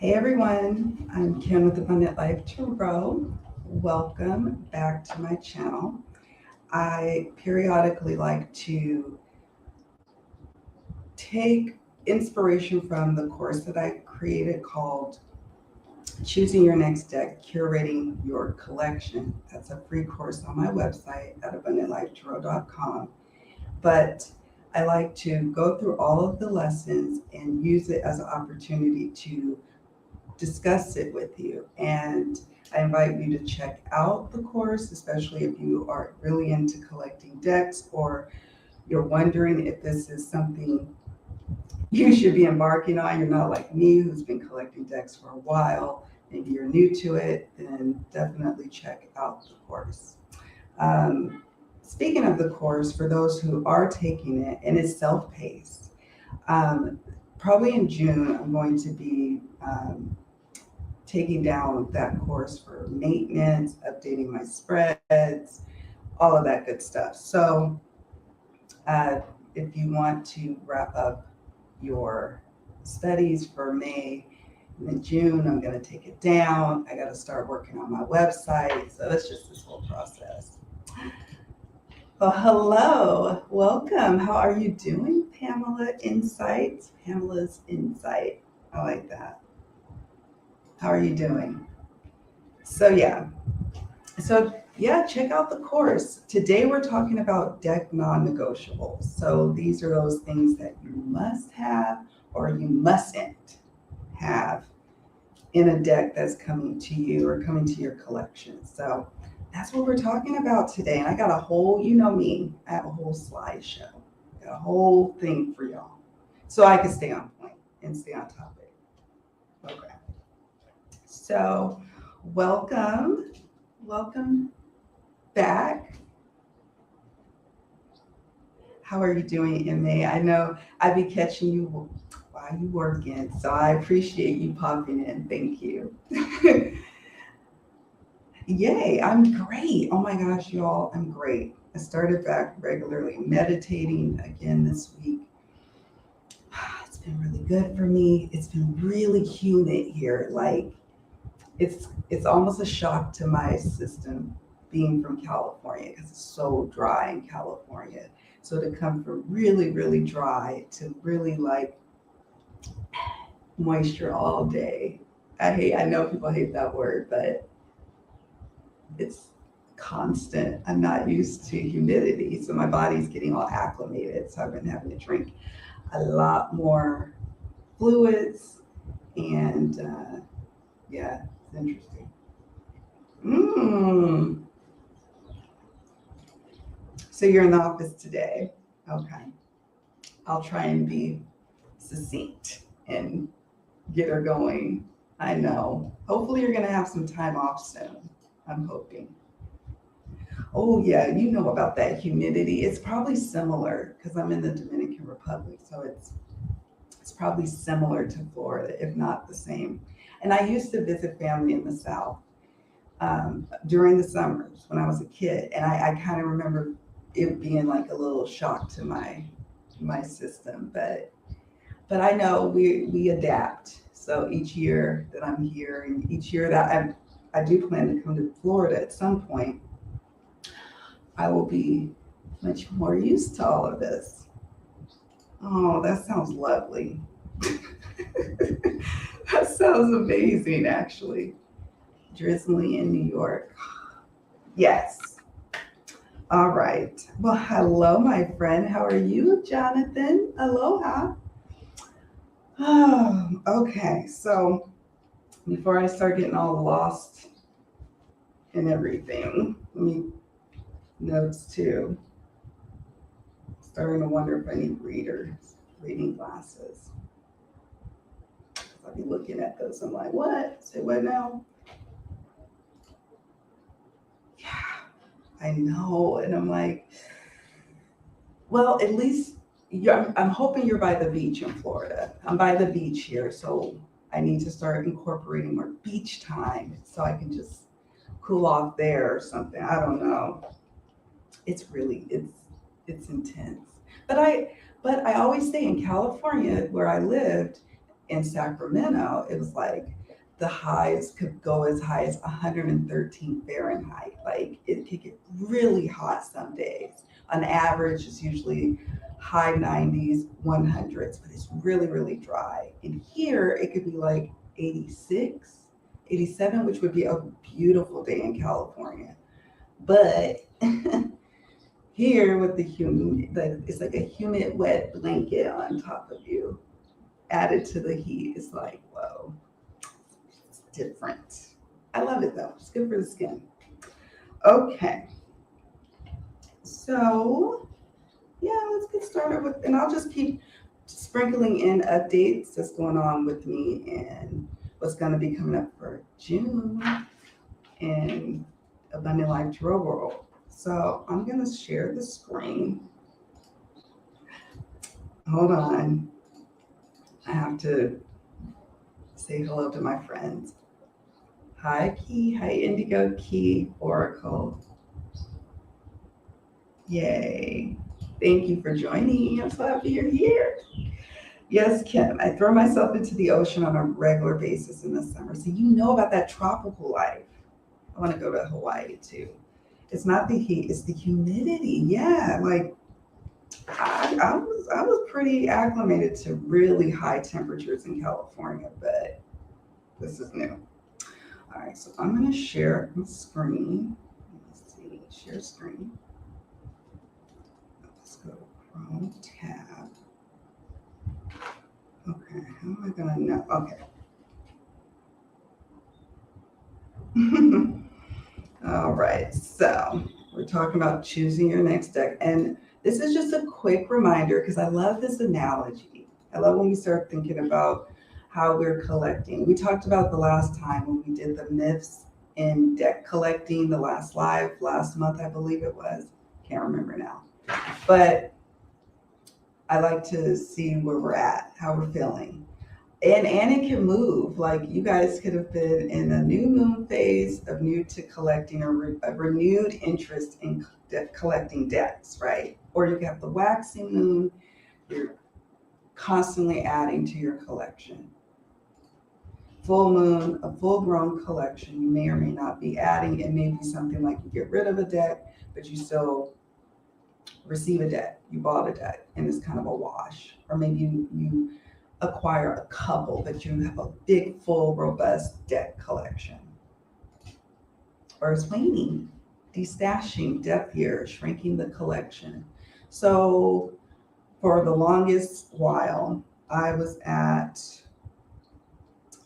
Hey everyone, I'm Kim with Abundant Life Tarot. Welcome back to my channel. I periodically like to take inspiration from the course that I created called Choosing Your Next Deck, Curating Your Collection. That's a free course on my website at abundantlifetarot.com. But I like to go through all of the lessons and use it as an opportunity to discuss it with you. And I invite you to check out the course, especially if you are really into collecting decks or you're wondering if this is something you should be embarking on. You're not like me, who's been collecting decks for a while. Maybe you're new to it, then definitely check out the course. Speaking of the course, for those who are taking it, and it's self-paced, probably in June, I'm going to be taking down that course for maintenance, updating my spreads, all of that good stuff. So if you want to wrap up your studies for May and then June, I'm going to take it down. I got to start working on my website. So it's just this whole process. Well, hello, welcome. How are you doing, Pamela Insights? Pamela's Insight. I like that. How are you doing? So check out the course. Today we're talking about deck non-negotiables. So these are those things that you must have or you mustn't have in a deck that's coming to you or coming to your collection. So that's what we're talking about today. And I got a whole, you know me, I have a whole slideshow. Got a whole thing for y'all. So I can stay on point and stay on topic. Okay. So welcome back. How are you doing, MA? I know I be catching you while you working, so I appreciate you popping in. Thank you. Yay, I'm great. Oh my gosh, y'all, I'm great. I started back regularly meditating again this week. It's been really good for me. It's been really humid here. Like it's almost a shock to my system being from California because it's so dry in California. So to come from really, really dry to really like moisture all day. I know people hate that word, but it's constant. I'm not used to humidity, so my body's getting all acclimated. So I've been having to drink a lot more fluids, and it's interesting. So you're in the office today. Okay. I'll try and be succinct and get her going. I know. Hopefully you're going to have some time off soon. I'm hoping. Oh yeah, you know about that humidity. It's probably similar because I'm in the Dominican Republic, so it's probably similar to Florida, if not the same. And I used to visit family in the South during the summers when I was a kid, and I kind of remember it being like a little shock to my system, but I know we adapt. So each year that I'm here, and each year that I do plan to come to Florida at some point, I will be much more used to all of this. Oh, that sounds lovely. That sounds amazing, actually. Drizzly in New York. Yes. All right. Well, hello, my friend. How are you, Jonathan? Aloha. Oh, okay. So before I start getting all lost in everything, let me notes too. Starting to wonder if I need reading glasses. I'll be looking at those. I'm like, what? Say what now? Yeah, I know. And I'm like, well, at least I'm hoping you're by the beach in Florida. I'm by the beach here, so I need to start incorporating more beach time so I can just cool off there or something. I don't know. It's intense. But I always say in California where I lived, in Sacramento, it was like the highs could go as high as 113 Fahrenheit. Like it could get really hot some days. On average, it's usually high 90s, 100s, but it's really, really dry. And here it could be like 86, 87, which would be a beautiful day in California. But here with the humid, it's like a humid, wet blanket on top of you, added to the heat. It's like, whoa, it's different. I love it though. It's good for the skin. Okay. So, yeah, let's get started with, and I'll just keep sprinkling in updates that's going on with me and what's going to be coming up for June in Abundant Life Tarot World. So I'm going to share the screen. Hold on. I have to say hello to my friends. Hi, Key. Hi, Indigo, Key, Oracle. Yay. Thank you for joining. I'm so happy you're here. Yes, Kim, I throw myself into the ocean on a regular basis in the summer. So you know about that tropical life. I want to go to Hawaii too. It's not the heat, it's the humidity. Yeah, like I was pretty acclimated to really high temperatures in California, but this is new. All right, so I'm going to share my screen. Let's see, share screen. Let's go to Chrome tab. Okay, how am I going to know? Okay. All right, so we're talking about choosing your next deck. And this is just a quick reminder because I love this analogy. I love when we start thinking about how we're collecting. We talked about the last time when we did the myths in deck collecting, the last live, last month, I believe it was. Can't remember now. But I like to see where we're at, how we're feeling. And it can move. Like you guys could have been in a new moon phase of new to collecting or a renewed interest in collecting decks, right? Or you have the waxing moon, you're constantly adding to your collection. Full moon, a full grown collection, you may or may not be adding. It may be something like you get rid of a deck, but you still receive a deck. You bought a deck and it's kind of a wash. Or maybe you acquire a couple, but you have a big, full, robust deck collection. Or it's waning, destashing, death year, shrinking the collection. So for the longest while, I was at,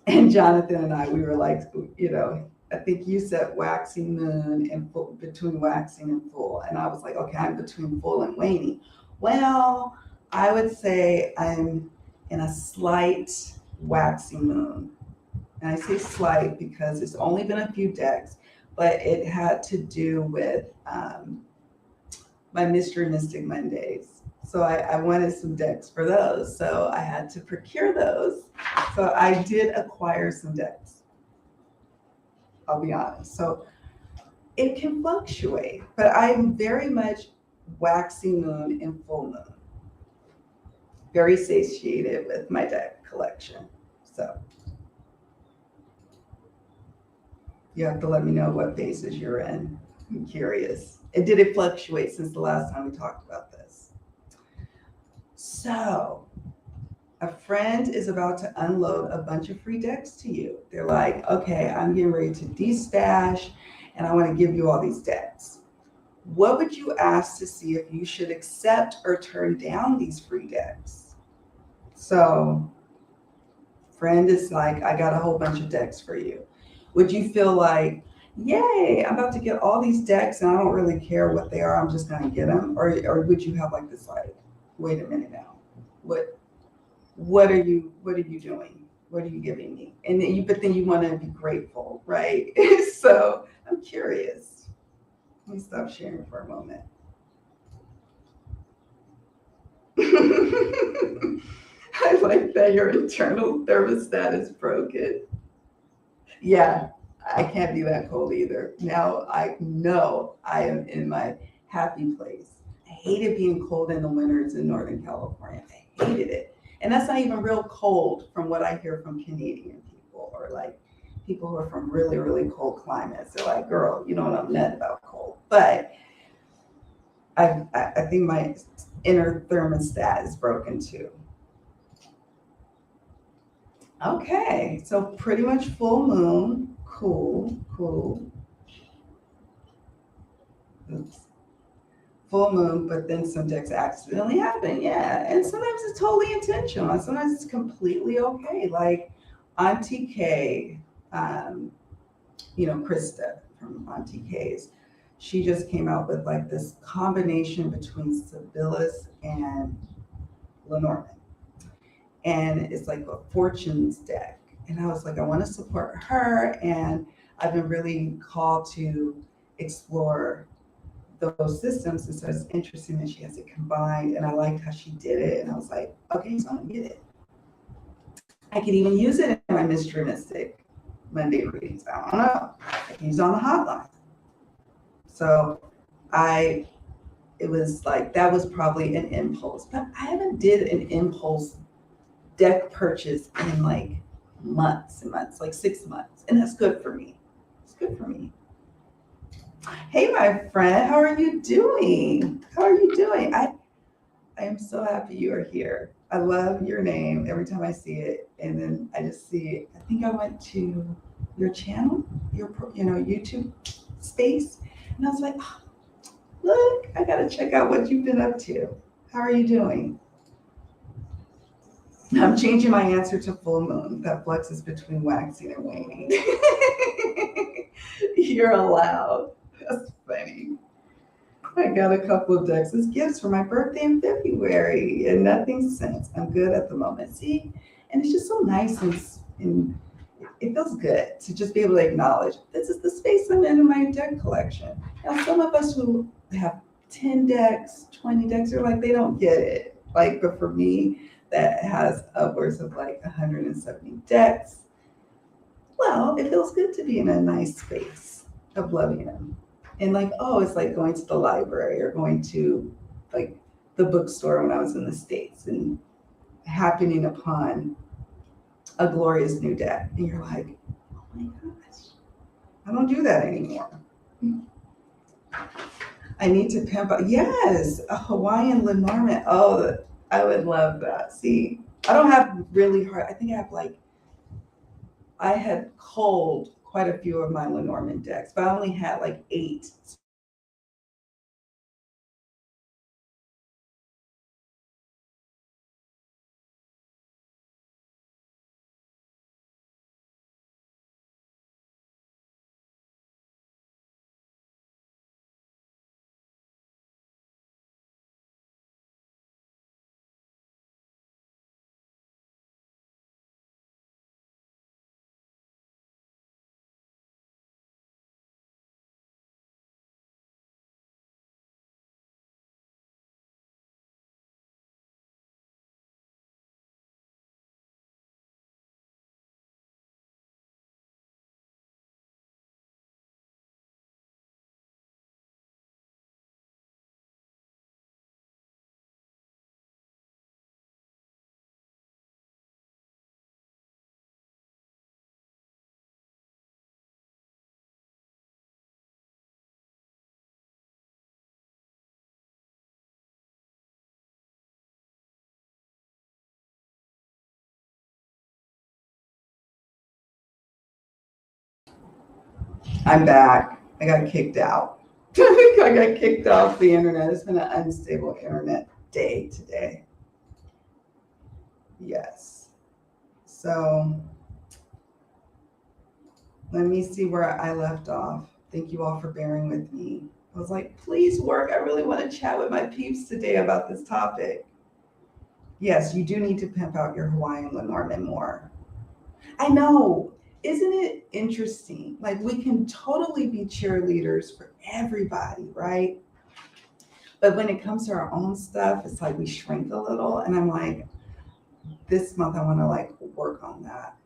and Jonathan and I, we were like, you know, I think you said waxing moon and full, between waxing and full. And I was like, okay, I'm between full and waning. Well, I would say I'm in a slight waxing moon. And I say slight because it's only been a few decks, but it had to do with my Mystery Mystic Mondays. So I wanted some decks for those. So I had to procure those. So I did acquire some decks. I'll be honest. So it can fluctuate, but I'm very much waxing moon and full moon. Very satiated with my deck collection. So you have to let me know what phases you're in. I'm curious. And did it fluctuate since the last time we talked about this? So a friend is about to unload a bunch of free decks to you. They're like, okay, I'm getting ready to destash and I want to give you all these decks. What would you ask to see if you should accept or turn down these free decks? So friend is like, I got a whole bunch of decks for you. Would you feel like, yay, I'm about to get all these decks and I don't really care what they are, I'm just going to get them? Or would you have like this, like, wait a minute now, what are you doing? What are you giving me? And then but then you want to be grateful, right? So I'm curious. Let me stop sharing for a moment. I like that your internal thermostat is broken. Yeah, I can't be that cold either. Now I know I am in my happy place. I hated being cold in the winters in Northern California. I hated it. And that's not even real cold from what I hear from Canadian people, or like people who are from really, really cold climates. They're like, girl, you don't know nothing about cold. But I think my inner thermostat is broken too. Okay, so pretty much full moon. Cool, cool. Oops. Full moon, but then some decks accidentally happen. Yeah, and sometimes it's totally intentional, and sometimes it's completely okay. Like Auntie K, Krista from Auntie K's, she just came out with like this combination between Sibyllis and Lenormand, and it's like a fortunes deck. And I was like, I want to support her, and I've been really called to explore those systems. And so it's interesting that she has it combined, and I liked how she did it. And I was like, okay, so I'm gonna get it. I could even use it in my Mystery Mystic Monday readings. I don't know. I can use it on the hotline. So it was like, that was probably an impulse, but I haven't did an impulse deck purchase in like months and months, like 6 months. And that's good for me. It's good for me. Hey, my friend, how are you doing? How are you doing? I am so happy you are here. I love your name every time I see it. And then I just see it. I think I went to your channel, your YouTube space. And I was like, oh, look, I got to check out what you've been up to. How are you doing? I'm changing my answer to full moon. That fluxes between waxing and waning. You're allowed. That's funny. I got a couple of decks as gifts for my birthday in February, and nothing since. I'm good at the moment. See? And it's just so nice, and it feels good to just be able to acknowledge this is the space I'm in my deck collection. Now, some of us who have 10 decks, 20 decks, are like, they don't get it. Like, but for me, that has upwards of like 170 decks, well, it feels good to be in a nice space of loving them. And like, oh, it's like going to the library or going to like the bookstore when I was in the States and happening upon a glorious new deck. And you're like, oh my gosh, I don't do that anymore. I need to pimp up. Yes, a Hawaiian Lenormand. Oh, I would love that. See, I don't have really hard, I think I had culled quite a few of my Lenormand decks, but I only had like 8. I'm back. I got kicked out. I got kicked off the internet. It's been an unstable internet day today. Yes. So let me see where I left off. Thank you all for bearing with me. I was like, please work. I really want to chat with my peeps today about this topic. Yes, you do need to pimp out your Hawaiian Lenormand more. I know. Isn't it interesting? Like, we can totally be cheerleaders for everybody, right? But when it comes to our own stuff, it's like we shrink a little. And I'm like, this month I want to like work on that.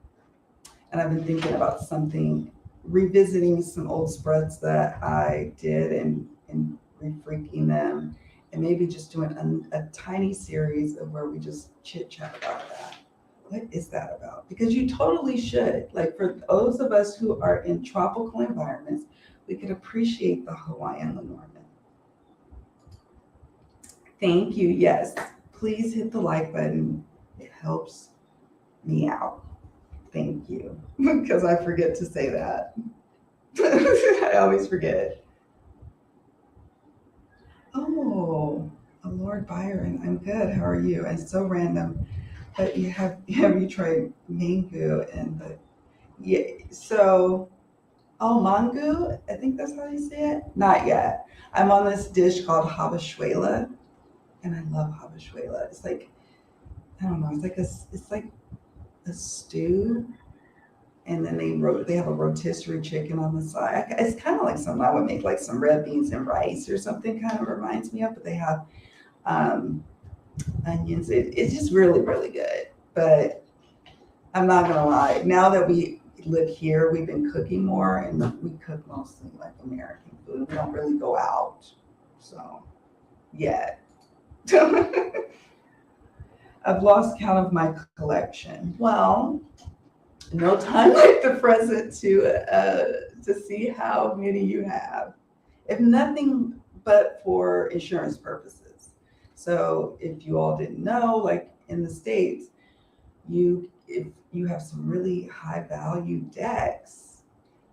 And I've been thinking about something, revisiting some old spreads that I did and refreaking them and maybe just doing a tiny series of where we just chit chat about that. What is that about? Because you totally should. Like for those of us who are in tropical environments, we could appreciate the Hawaiian Lenormand. Thank you. Yes, please hit the like button. It helps me out. Thank you. Because I forget to say that. I always forget. Oh, Lord Byron, I'm good. How are you? And so random. But have you tried mango and the yeah, so oh, mango, I think that's how you say it. Not yet. I'm on this dish called habachuela, and I love habachuela. It's like I don't know. It's like a stew, and then they have a rotisserie chicken on the side. It's kind of like something I would make, like some red beans and rice or something. Kind of reminds me of, but they have um, onions. It's just really really good. But I'm not gonna lie. Now that we live here, we've been cooking more, and we cook mostly like American food. We don't really go out, so yet. I've lost count of my collection. Well, no time like the present to see how many you have, if nothing but for insurance purposes. So if you all didn't know, like in the States, if you have some really high value decks,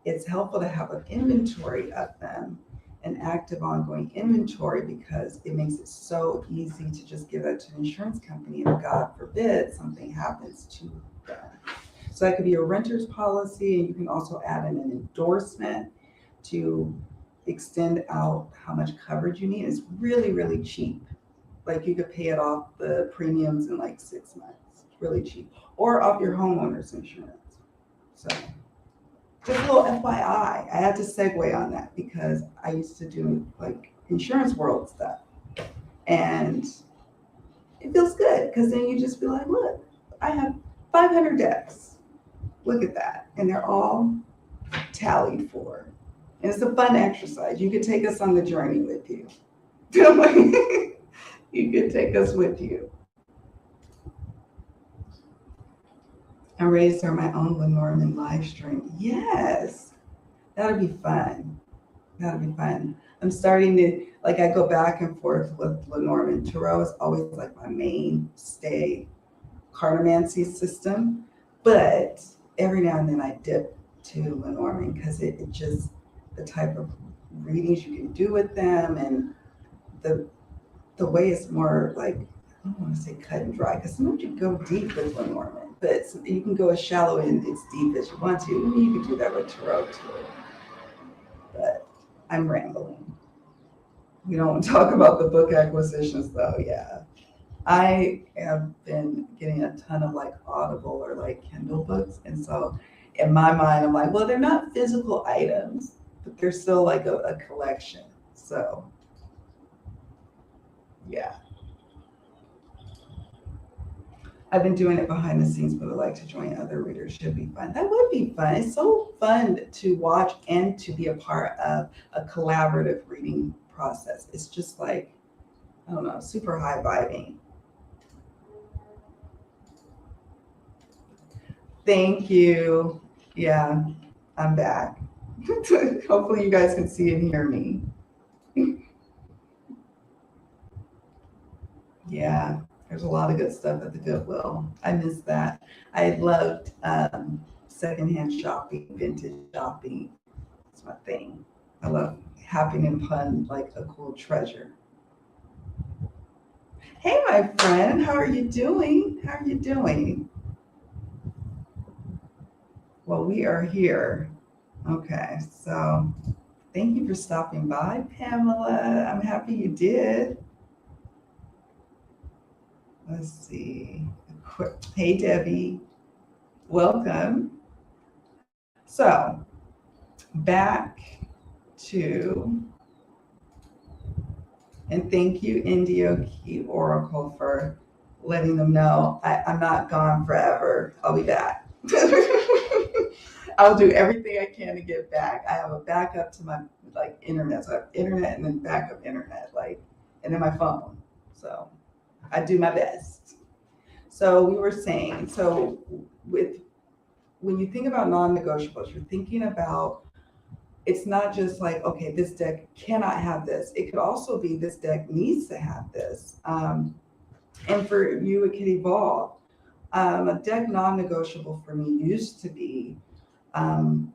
it's helpful to have an inventory of them, an active ongoing inventory, because it makes it so easy to just give that to an insurance company and God forbid something happens to them. So that could be a renter's policy, and you can also add in an endorsement to extend out how much coverage you need. It's really, really cheap. Like you could pay it off the premiums in like 6 months. It's really cheap. Or off your homeowner's insurance. So just a little FYI. I had to segue on that because I used to do like insurance world stuff. And it feels good because then you just be like, look, I have 500 decks. Look at that. And they're all tallied for. And it's a fun exercise. You could take us on the journey with you. You could take us with you. I'm ready to start my own Lenormand live stream. Yes, that'll be fun. That'll be fun. I'm starting to, like, I go back and forth with Lenormand. Tarot is always like my mainstay cartomancy system. But every now and then I dip to Lenormand because it just, the type of readings you can do with them and the way it's more like, I don't want to say cut and dry because sometimes you go deep with Lenormand, but you can go as shallow and as deep as you want to. You can do that with Tarot too. But I'm rambling. We don't talk about the book acquisitions though, yeah. I have been getting a ton of like Audible or like Kindle books. And so in my mind, I'm like, well, they're not physical items, but they're still like a collection. So yeah. I've been doing it behind the scenes, but I'd like to join other readers. Should be fun. That would be fun. It's so fun to watch and to be a part of a collaborative reading process. It's just like, I don't know, super high vibing. Thank you. Yeah, I'm back. Hopefully you guys can see and hear me. Yeah, there's a lot of good stuff at the Goodwill. I miss that. I loved secondhand shopping, vintage shopping. It's my thing. I love having and fun like a cool treasure. Hey, my friend, how are you doing? How are you doing? Well, we are here. Okay, so thank you for stopping by, Pamela. I'm happy you did. Let's see. Hey, Debbie. Welcome. So, back to, and thank you, Indio Key Oracle, for letting them know I'm not gone forever. I'll be back. I'll do everything I can to get back. I have a backup to my like internet. So I have internet and then backup internet. Like, and then my phone. So I do my best. So we were saying, so when you think about non-negotiables, you're thinking about, it's not just like, okay, this deck cannot have this. It could also be this deck needs to have this. And for you, it could evolve. A deck non-negotiable for me used to be, and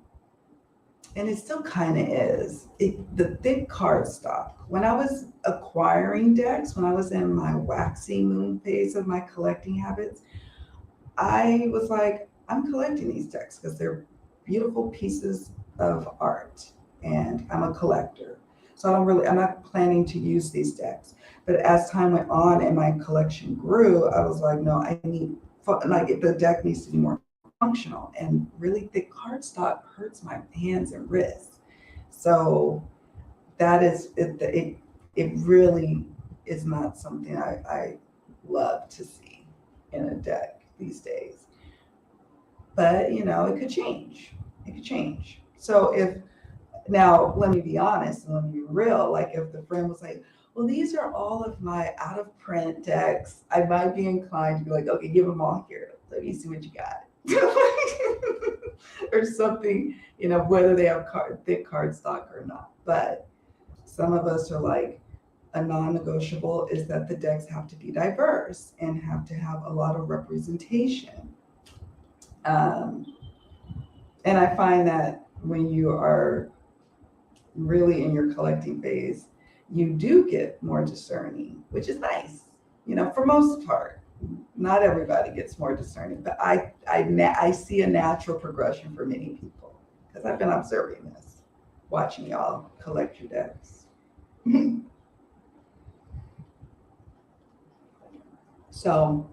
it still kind of is, the thick cardstock. When I was acquiring decks, when I was in my waxy moon phase of my collecting habits, I was like, I'm collecting these decks because they're beautiful pieces of art, and I'm a collector. So I'm not planning to use these decks. But as time went on and my collection grew, I was like, no, the deck needs to be more functional, and really thick cardstock hurts my hands and wrists. So that is it. It really is not something I love to see in a deck these days. But it could change. It could change. So now let me be honest and let me be real. Like if the friend was like, well, these are all of my out of print decks, I might be inclined to be like, okay, give them all here. Let me see what you got. Or something, whether they have thick cardstock or not. But some of us are like, a non-negotiable is that the decks have to be diverse and have to have a lot of representation. And I find that when you are really in your collecting phase, you do get more discerning, which is nice, for most part. Not everybody gets more discerning, but I see a natural progression for many people because I've been observing this, watching y'all collect your decks. So,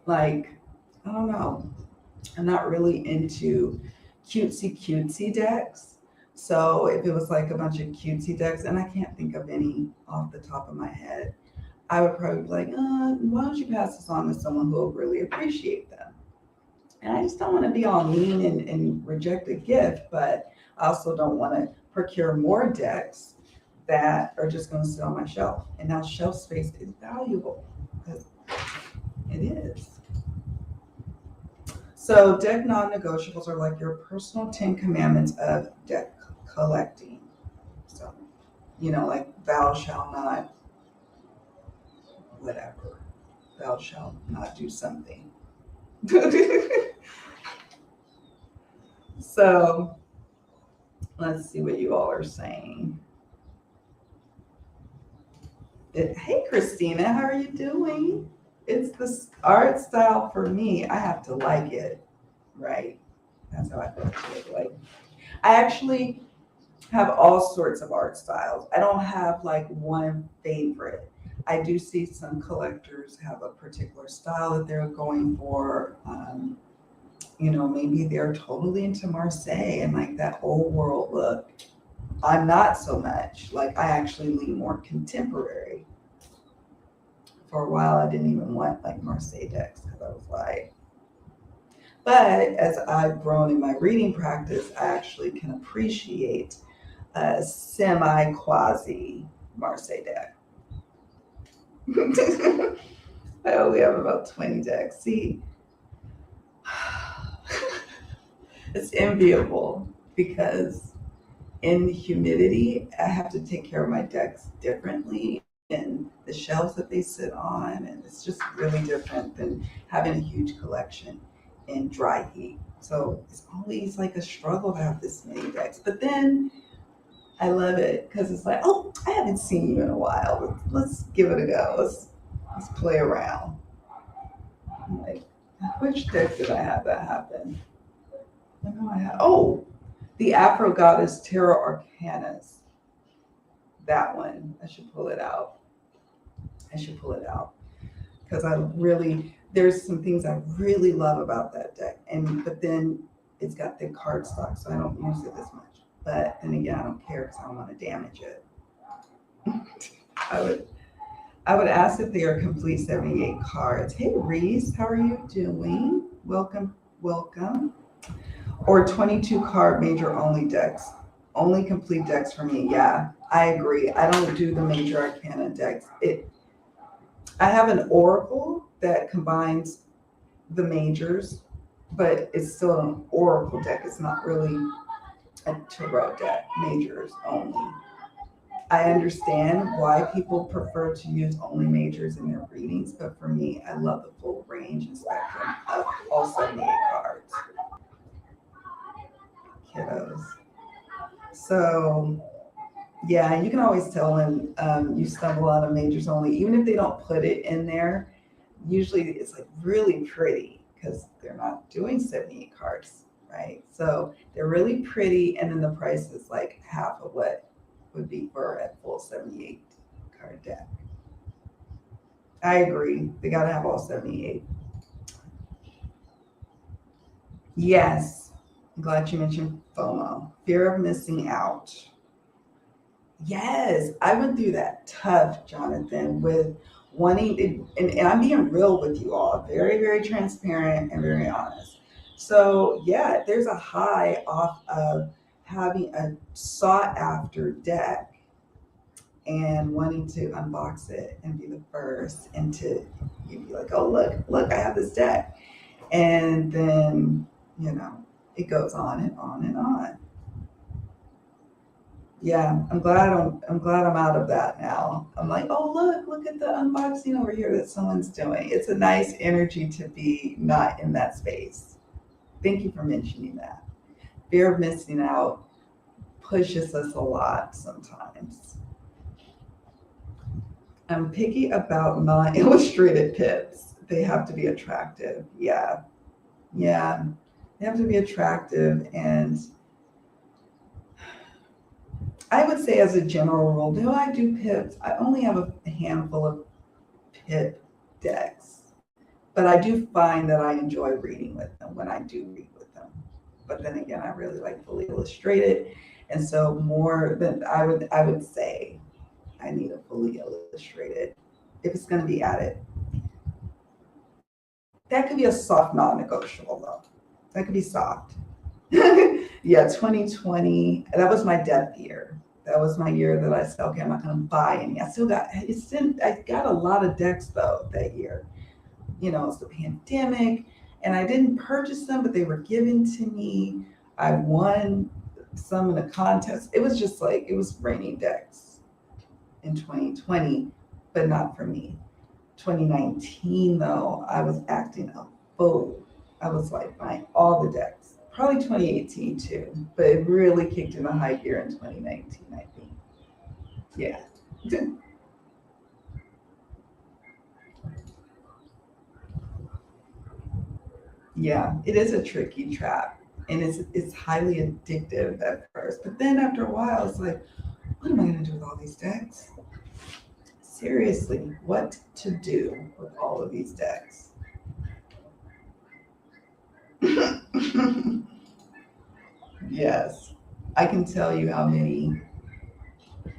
like, I don't know. I'm not really into cutesy decks. So if it was like a bunch of cutesy decks, and I can't think of any off the top of my head, I would probably be like, why don't you pass this on to someone who will really appreciate them? And I just don't want to be all mean and reject a gift, but I also don't want to procure more decks that are just going to sit on my shelf. And now shelf space is valuable, because it is. So deck non-negotiables are like your personal 10 commandments of deck collecting. So, like thou shalt not, whatever, thou shalt not do something. So let's see what you all are saying. Hey, Christina, how are you doing? It's the art style for me. I have to like it, right? That's how I feel. Like, I actually have all sorts of art styles. I don't have like one favorite. I do see some collectors have a particular style that they're going for. Maybe they're totally into Marseille and like that old world look. I'm not so much. Like, I actually lean more contemporary. For a while, I didn't even want like Marseille decks because I was like, but as I've grown in my reading practice, I actually can appreciate a semi-quasi Marseille deck. I only have about 20 decks. See, it's enviable because in humidity, I have to take care of my decks differently and the shelves that they sit on, and it's just really different than having a huge collection in dry heat. So it's always like a struggle to have this many decks, but then I love it because it's like, oh, I haven't seen you in a while. Let's give it a go. Let's play around. I'm like, which deck did I have that happen? I know I had. Oh, the Afro Goddess Tarot Arcanas. That one. I should pull it out. Because there's some things I really love about that deck. But then it's got thick cardstock, so I don't use it as much. But then again, I don't care because I don't want to damage it. I would ask if they are complete 78 cards. Hey, Reese, how are you doing? Welcome. Or 22 card major only decks Only complete decks for me. Yeah, I agree. I don't do the major arcana decks. I have an oracle that combines the majors, but it's still an oracle deck. It's not really a tarot deck, majors only. I understand why people prefer to use only majors in their readings, but for me, I love the full range and spectrum of all 78 cards. Kiddos. So, yeah, you can always tell when you stumble on a majors only, even if they don't put it in there. Usually it's like really pretty because they're not doing 78 cards, right? So they're really pretty, and then the price is like half of what would be for a full 78 card deck. I agree. They got to have all 78. Yes. I'm glad you mentioned FOMO, fear of missing out. Yes, I went through that tough, Jonathan, with wanting to, and I'm being real with you all, very, very transparent and very honest. So, yeah, there's a high off of having a sought after deck and wanting to unbox it and be the first and to be like, oh, look, I have this deck. And then, it goes on and on and on. Yeah, I'm glad I'm out of that now. I'm like, oh, look at the unboxing over here that someone's doing. It's a nice energy to be not in that space. Thank you for mentioning that. Fear of missing out pushes us a lot sometimes. I'm picky about non-illustrated pips. They have to be attractive. Yeah. They have to be attractive, and I would say as a general rule, do I do pips? I only have a handful of pip decks, but I do find that I enjoy reading with them when I do read with them. But then again, I really like fully illustrated, and so more than I would say I need a fully illustrated if it's going to be added. That could be a soft non-negotiable though. That could be soft. Yeah, 2020, that was my death year. That was my year that I said, okay, I'm not going to buy any. I got a lot of decks though that year. It's the pandemic, and I didn't purchase them, but they were given to me. I won some in a contest. It was just like, it was raining decks in 2020, but not for me. 2019 though, I was acting a fool. I was like buying all the decks. Probably 2018 too, but it really kicked in a high gear in 2019, I think. Yeah. Yeah, it is a tricky trap, and it's highly addictive at first. But then after a while, it's like, what am I going to do with all these decks? Seriously, what to do with all of these decks? Yes, I can tell you how many.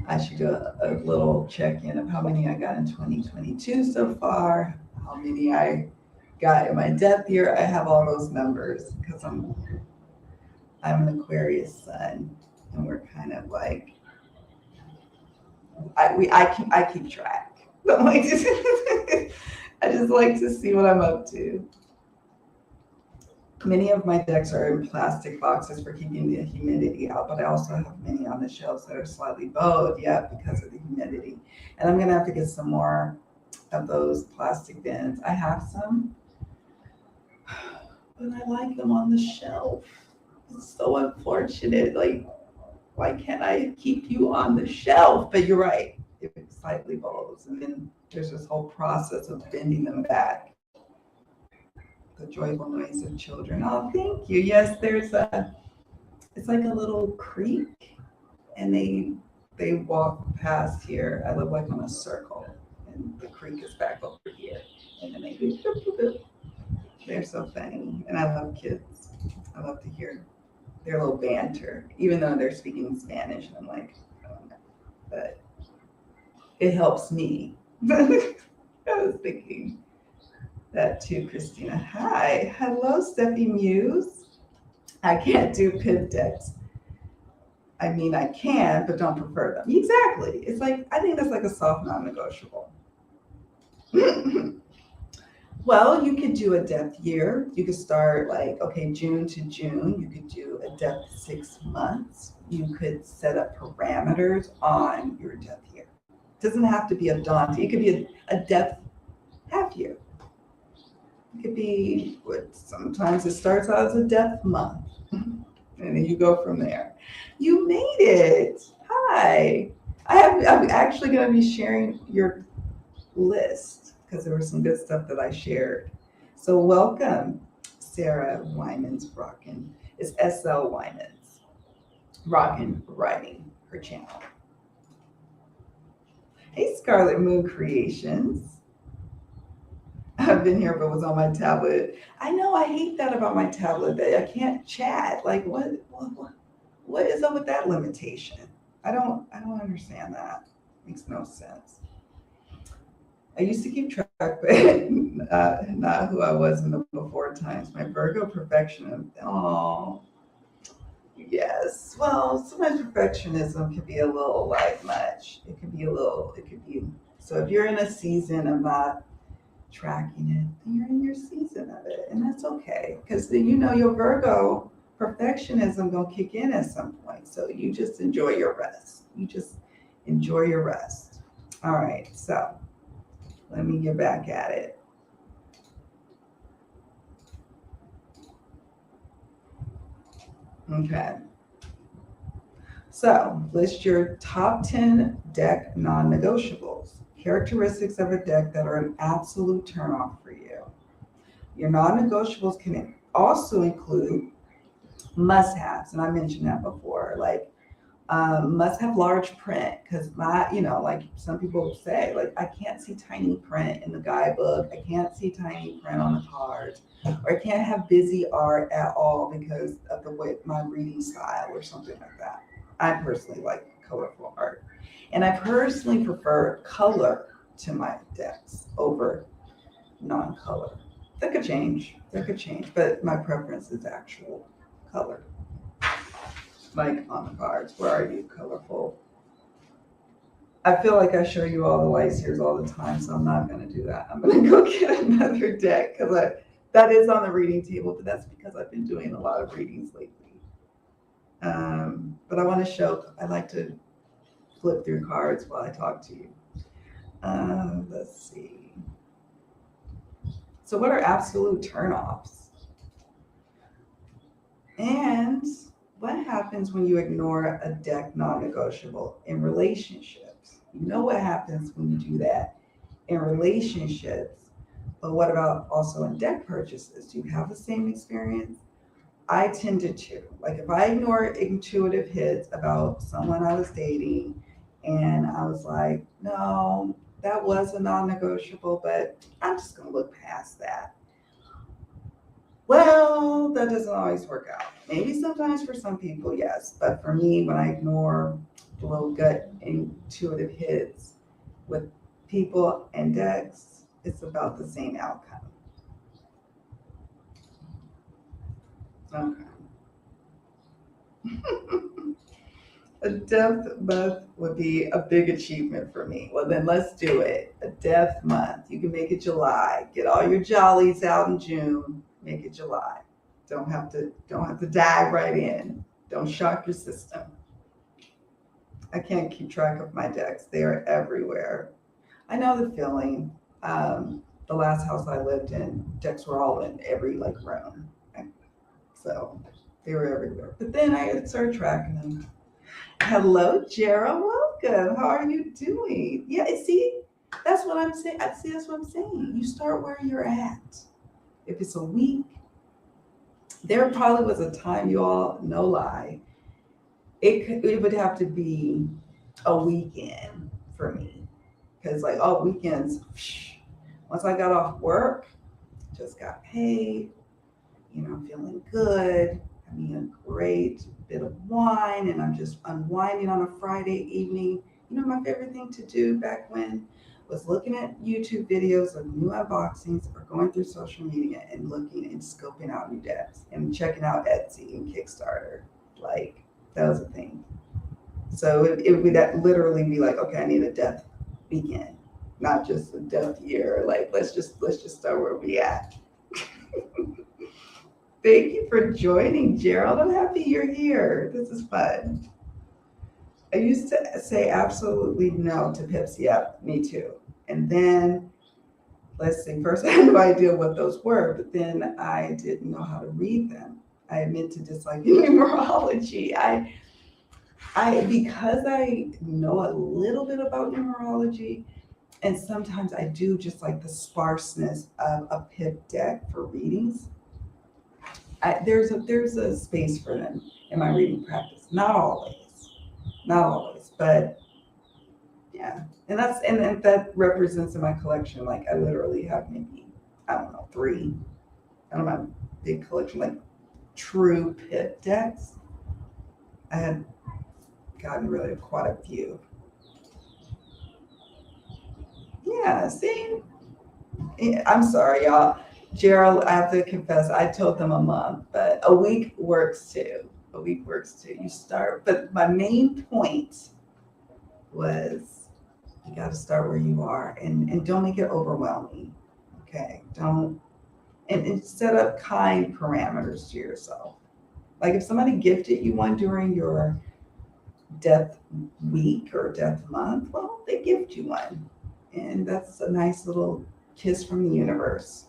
I should do a little check-in of how many I got in 2022 so far, how many I got in my death year. I have all those numbers because I'm an Aquarius sun, and we're kind of like I keep track. I'm like, I just like to see what I'm up to. Many of my decks are in plastic boxes for keeping the humidity out, but I also have many on the shelves that are slightly bowed, because of the humidity. And I'm gonna have to get some more of those plastic bins. I have some, but I like them on the shelf. It's so unfortunate. Like, why can't I keep you on the shelf? But you're right, if it slightly bows, and then there's this whole process of bending them back. The joyful noise of children. Oh, thank you. Yes, it's like a little creek, and they walk past here. I live like on a circle, and the creek is back over here, and then they do boop, boop, boop. They're so funny, and I love kids. I love to hear their little banter, even though they're speaking Spanish, and I'm like, oh no, but it helps me. I was thinking that too, Christina. Hi. Hello, Steffi Muse. I can't do pip decks. I mean, I can, but don't prefer them. Exactly. It's like, I think that's like a soft non-negotiable. Well, you could do a depth year. You could start like, okay, June to June. You could do a depth 6 months. You could set up parameters on your depth year. It doesn't have to be a daunting. It could be a depth half year. It could be what sometimes it starts out as a depth month. And then you go from there. You made it. Hi. I'm actually going to be sharing your list because there was some good stuff that I shared. So welcome, Sarah Wyman's Rockin'. It's SL Wyman's Rockin' Writing, her channel. Hey, Scarlet Moon Creations. I've been here, but was on my tablet. I know, I hate that about my tablet, that I can't chat. Like, what is up with that limitation? I don't understand that. Makes no sense. I used to keep track, but not who I was in the before times. My Virgo perfectionism. Oh, yes. Well, sometimes perfectionism can be a little like much. It could be. So if you're in a season of not tracking it, then you're in your season of it, and that's okay. Because then your Virgo perfectionism gonna kick in at some point. So you just enjoy your rest. All right, so let me get back at it. Okay. So list your top 10 deck non-negotiables. Characteristics of a deck that are an absolute turnoff for you. Your non-negotiables can also include must-haves, and I mentioned that before, like must have large print, because like some people say, like, I can't see tiny print in the guidebook, I can't see tiny print on the cards, or I can't have busy art at all because of the way my reading style or something like that. I personally like colorful art, and I personally prefer color to my decks over non-color. That could change, but my preference is actual color. Like on the cards, where are you? Colorful. I feel like I show you all the light seers all the time, so I'm not going to do that. I'm going to go get another deck because that is on the reading table, but that's because I've been doing a lot of readings lately. But I want to show, I like to flip through cards while I talk to you. Let's see. So what are absolute turnoffs? And what happens when you ignore a deck non-negotiable in relationships? You know what happens when you do that in relationships, but what about also in deck purchases? Do you have the same experience? I tended to. Like, if I ignore intuitive hits about someone I was dating and I was like, no, that was a non-negotiable, but I'm just going to look past that. Well, that doesn't always work out. Maybe sometimes for some people, yes. But for me, when I ignore the little gut intuitive hits with people and decks, it's about the same outcome. Okay. A depth month would be a big achievement for me. Well, then let's do it. A depth month. You can make it July. Get all your jollies out in June. Make it July. Don't have to dive right in. Don't shock your system. I can't keep track of my decks. They are everywhere. I know the feeling. The last house I lived in, decks were all in every room. So they were everywhere. But then I started tracking them. Hello, Jera. Welcome. How are you doing? Yeah, see, that's what I'm saying. That's what I'm saying. You start where you're at. If it's a week, there probably was a time, you all, no lie, it would have to be a weekend for me. Because weekends, once I got off work, just got paid, I'm feeling good, having a great bit of wine, and I'm just unwinding on a Friday evening. My favorite thing to do back when was looking at YouTube videos of new unboxings or going through social media and looking and scoping out new decks and checking out Etsy and Kickstarter. That was a thing. So it would literally be like, okay, I need a death weekend, not just a death year. Like let's just start where we at. Thank you for joining, Gerald. I'm happy you're here. This is fun. I used to say absolutely no to pips. Yep, me too. And then let's see, first I had no idea what those were, but then I didn't know how to read them. I admit to disliking numerology. I because I know a little bit about numerology, and sometimes I do just like the sparseness of a pip deck for readings. There's a space for them in my reading practice. Not always, but yeah. And that represents in my collection. Like I literally have maybe, I don't know, three. I don't know, big collection like true pip decks. I had gotten rid of quite a few. Yeah, see, I'm sorry, y'all. Gerald, I have to confess, I told them a month, but a week works too. A week works too. You start, but my main point was you got to start where you are and don't make it overwhelming. Okay. Don't, and set up kind parameters to yourself. Like if somebody gifted you one during your death week or death month, well, they gift you one. And that's a nice little kiss from the universe.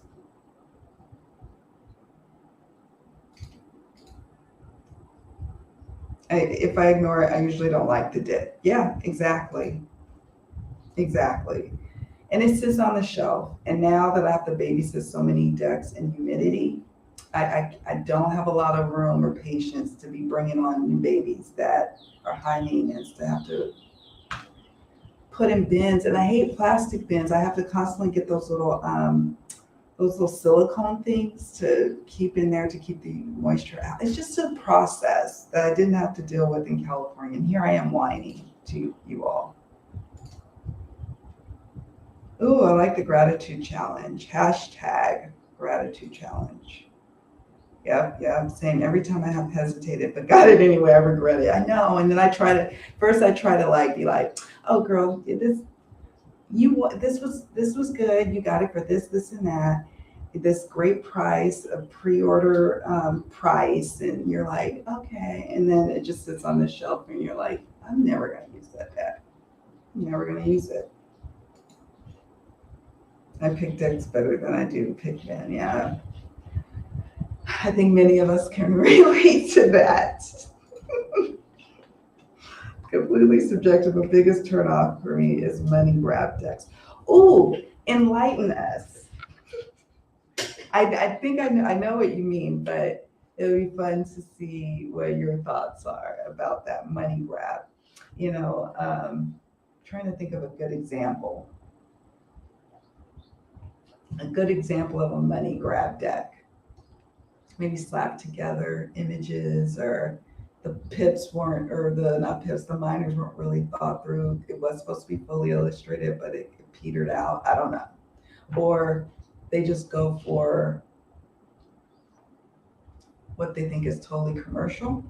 If I ignore it, I usually don't like the dip. Yeah, exactly. Exactly. And it sits on the shelf. And now that I have to babysit so many decks in humidity, I don't have a lot of room or patience to be bringing on new babies that are high maintenance to have to put in bins. And I hate plastic bins. I have to constantly get those little silicone things to keep in there to keep the moisture out. It's just a process that I didn't have to deal with in California. And here I am whining to you all. Ooh, I like the gratitude challenge. Hashtag gratitude challenge. Yep, same. Every time I have hesitated, but got it anyway, I regret it. I know. And then first I try to like be like, oh girl, this was good. You got it for this and that. This great price, a pre-order price, and you're like, okay. And then it just sits on the shelf, and you're like, I'm never gonna use that deck. I'm never gonna use it. I pick decks better than I do pick men. Yeah, I think many of us can relate to that. Completely subjective, but biggest turnoff for me is money grab decks. Ooh, enlighten us. I think I know what you mean, but it'll be fun to see what your thoughts are about that money grab. Trying to think of a good example. A good example of a money grab deck. Maybe slap together images, or the pips weren't, or the not pips, the minors weren't really thought through. It was supposed to be fully illustrated, but it petered out. I don't know. Or they just go for what they think is totally commercial.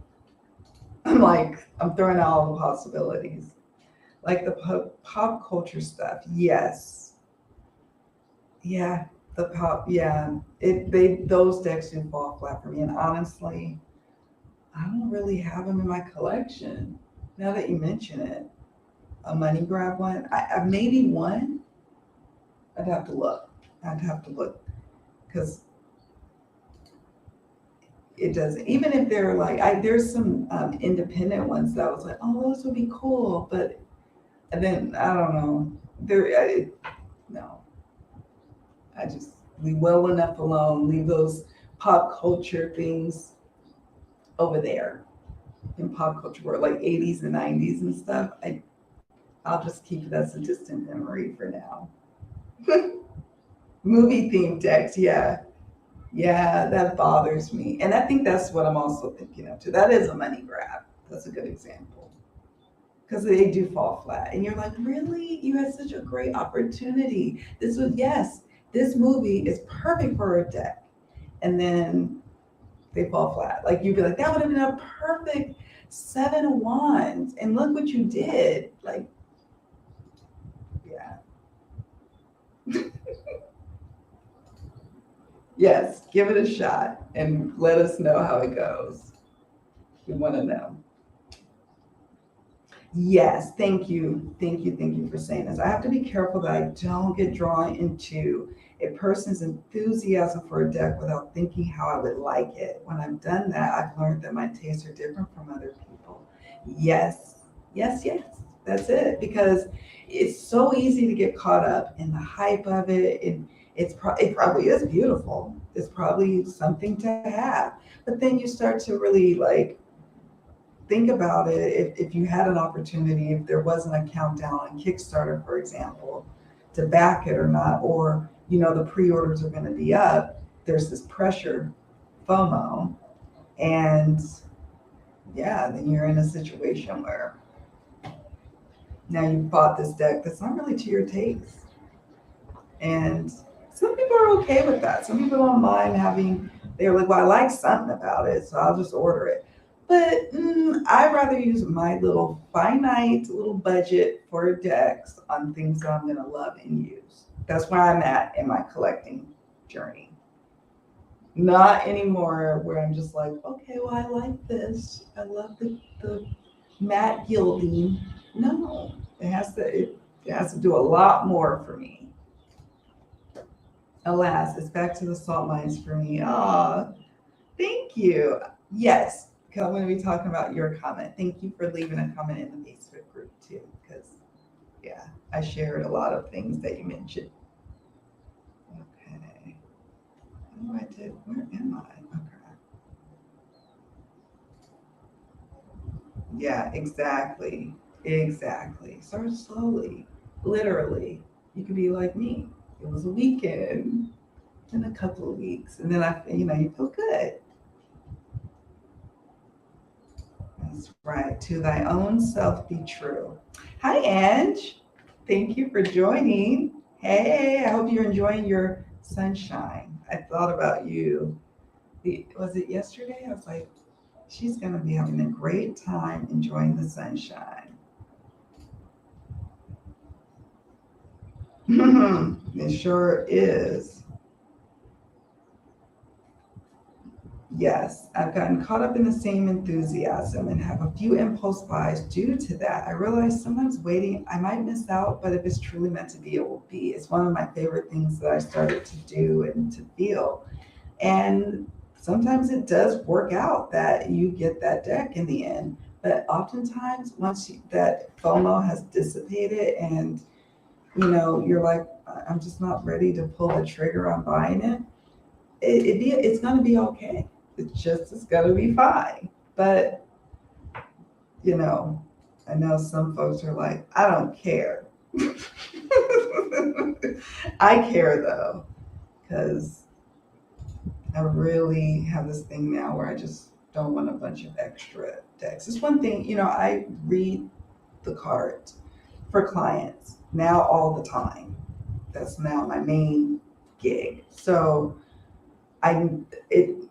I'm throwing out all the possibilities. Like the pop culture stuff. Yes. Yeah. The pop, yeah. Those decks do fall flat for me. And honestly, I don't really have them in my collection. Now that you mention it, a money grab one. I maybe one. I'd have to look. Because it doesn't. Even if they're like, there's some independent ones that I was like, oh, those would be cool, but then I don't know. No. I just leave well enough alone. Leave those pop culture things over there in pop culture world, like 80s and 90s and stuff. I'll just keep it as a distant memory for now. Movie themed decks, yeah. Yeah, that bothers me. And I think that's what I'm also thinking of too. That is a money grab. That's a good example. Because they do fall flat. And you're like, really? You had such a great opportunity. This movie is perfect for a deck. And then they fall flat. Like you'd be like, that would have been a perfect Seven of Wands. And look what you did. Like, yeah. Yes, give it a shot and let us know how it goes. We want to know. Yes, thank you. Thank you. Thank you for saying this. I have to be careful that I don't get drawn into a person's enthusiasm for a deck without thinking how I would like it. When I've done that, I've learned that my tastes are different from other people. Yes, yes, yes. That's it. Because it's so easy to get caught up in the hype of it. And it probably is beautiful. It's probably something to have. But then you start to really like think about it. If you had an opportunity, if there wasn't a countdown on Kickstarter, for example, to back it or not, or the pre-orders are going to be up, there's this pressure, FOMO, and yeah, then you're in a situation where now you've bought this deck that's not really to your taste. And some people are okay with that. Some people don't mind they're like, well, I like something about it, so I'll just order it. But I'd rather use my little finite little budget for decks on things that I'm going to love and use. That's where I'm at in my collecting journey. Not anymore where I'm just like, okay, well, I like this. I love the matte gilding. No, it has to do a lot more for me. Alas, it's back to the salt mines for me. Ah, thank you. Yes, because I'm going to be talking about your comment. Thank you for leaving a comment in the Facebook group too, because yeah, I shared a lot of things that you mentioned. Okay. What do I do? Where am I? Okay. Yeah, exactly. Exactly. Start slowly. Literally. You could be like me. It was a weekend in a couple of weeks. And then you feel good. That's right. To thy own self be true. Hi, Ange. Thank you for joining. Hey, I hope you're enjoying your sunshine. I thought about you. Was it yesterday? I was like, she's going to be having a great time enjoying the sunshine. It sure is. Yes, I've gotten caught up in the same enthusiasm and have a few impulse buys due to that. I realize sometimes waiting, I might miss out, but if it's truly meant to be, it will be. It's one of my favorite things that I started to do and to feel. And sometimes it does work out that you get that deck in the end. But oftentimes, that FOMO has dissipated and you're like, I'm just not ready to pull the trigger on buying it. It's going to be okay. It's going to be fine. But, I know some folks are like, I don't care. I care though, because I really have this thing now where I just don't want a bunch of extra decks. It's one thing, I read the cards for clients now all the time. That's now my main gig. So I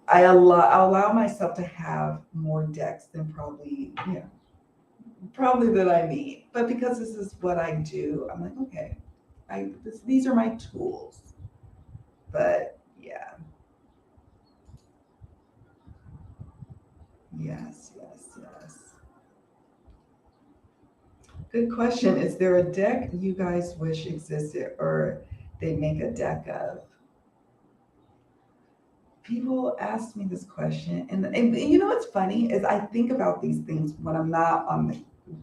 allow myself to have more decks than probably that I need. But because this is what I do, I'm like, okay, these are my tools. But yeah. Yes, yes, yes. Good question. Is there a deck you guys wish existed or they make a deck of? People ask me this question, and what's funny is I think about these things when I'm not on the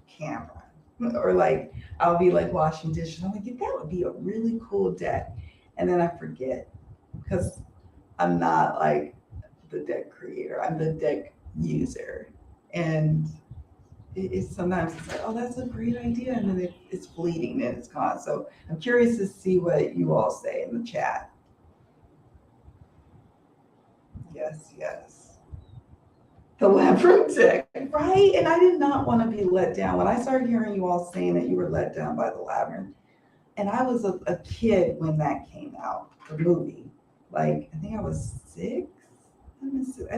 camera, or like I'll be like washing dishes. I'm like, that would be a really cool deck, and then I forget because I'm not like the deck creator. I'm the deck user, and sometimes it's like, oh, that's a great idea, and then it's fleeting and it's gone. So I'm curious to see what you all say in the chat. Yes, yes. The labyrinth deck, right? And I did not want to be let down. When I started hearing you all saying that you were let down by the labyrinth, and I was a kid when that came out, the movie. Like, I think I was 6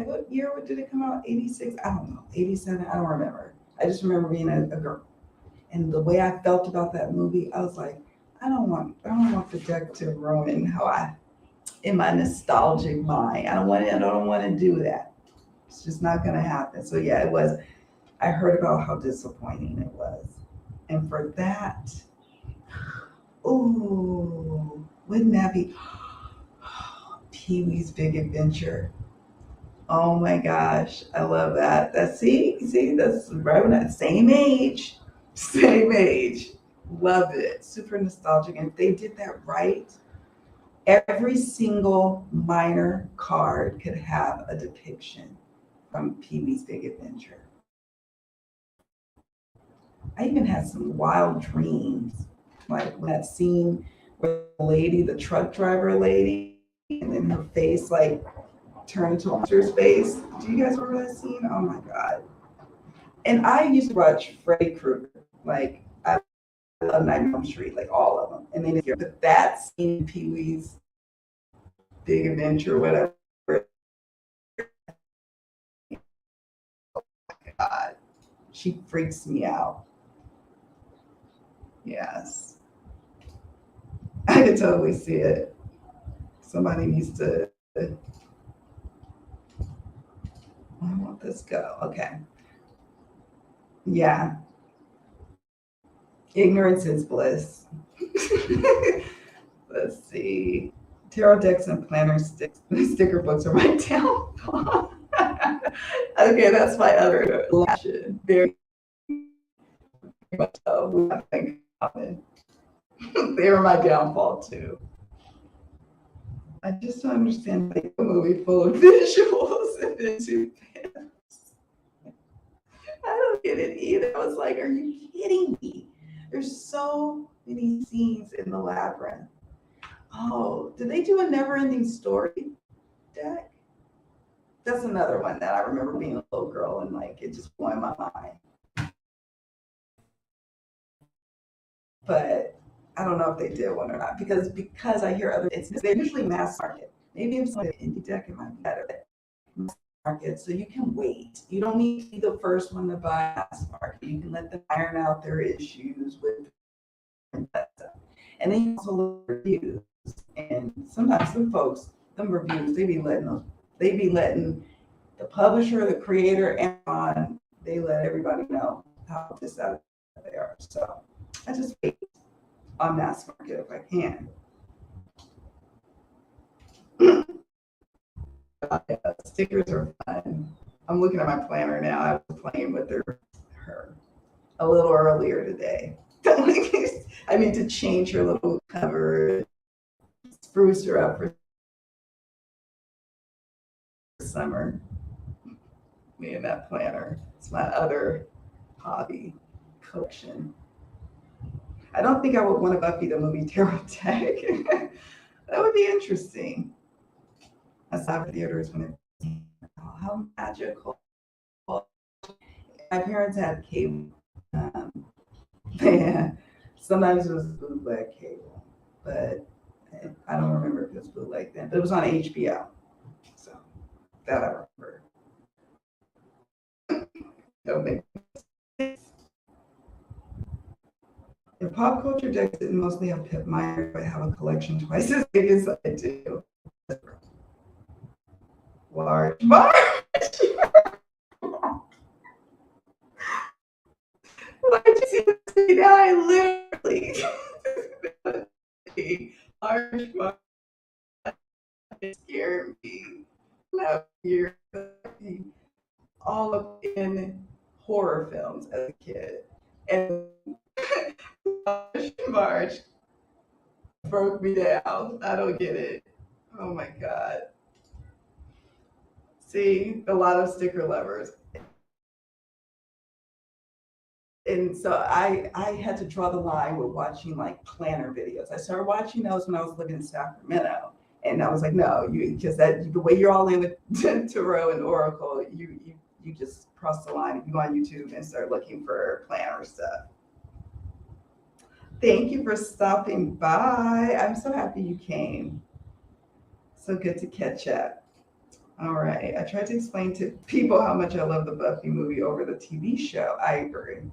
what year did it come out? 86? I don't know. 87? I don't remember. I just remember being a girl. And the way I felt about that movie, I was like, I don't want the deck to ruin how in my nostalgic mind. I don't want to do that. It's just not going to happen. So yeah, it was. I heard about how disappointing it was. And for that, ooh, wouldn't that be Pee-wee's Big Adventure? Oh my gosh, I love that. That's right when that same age, same age. Love it. Super nostalgic. And if they did that right, every single minor card could have a depiction from Pee-wee's Big Adventure. I even had some wild dreams, like that scene where the lady, the truck driver lady, and then her face like turned to a monster's face. Do you guys remember that scene? Oh my god! And I used to watch Freddy Krueger. Like I love Nightmare on Elm Street, like all of them. And then but that scene, Pee Wee's Big Adventure, whatever. Oh my god, she freaks me out. Yes, I could totally see it. Somebody needs to. I want this go. Okay. Yeah. Ignorance is bliss. Let's see. Tarot decks and planner sticker books are my downfall. Okay, that's my other passion. Very much so. We have in common. They were my downfall too. I just don't understand like a movie full of visuals and then two pants. I don't get it either. I was like, are you kidding me? There's so many scenes in the labyrinth. Oh, did they do a never ending story deck? That's another one that I remember being a little girl and like it just blew my mind. But I don't know if they did one or not because I hear other they're usually mass market. Maybe if it's like an indie deck, it might be better. Mass market, so you can wait. You don't need to be the first one to buy mass market. You can let them iron out their issues with that stuff. And then you also look at reviews. And sometimes some folks, them reviews, they be letting the publisher, the creator, and they let everybody know how dissatisfied they are. So I just wait on mass market if I can. Yeah, stickers are fun. I'm looking at my planner now. I was playing with her a little earlier today. I need to change her little cover, spruce her up for summer. Me and that planner. It's my other hobby collection. I don't think I would want a Buffy the Movie tarot deck. That would be interesting. I saw it in theaters when it was how magical. My parents had cable. Yeah, sometimes it was bootleg cable, but I don't remember if it was bootleg then. But it was on HBO, so that I remember. Don't make sense. If pop culture decks didn't mostly have Pip Meyer, I have a collection twice as big as I do. Large. Why'd you see me now? I literally large March scared me. No, you're all up in horror films as a kid. And March broke me down. I don't get it. Oh my God. See, a lot of sticker lovers. And so I had to draw the line with watching like planner videos. I started watching those when I was living in Sacramento. And I was like, no, because that the way you're all in with tarot and oracle, you just cross the line if you go on YouTube and start looking for planner stuff. Thank you for stopping by. I'm so happy you came. So good to catch up. All right. I tried to explain to people how much I love the Buffy movie over the TV show. I agree.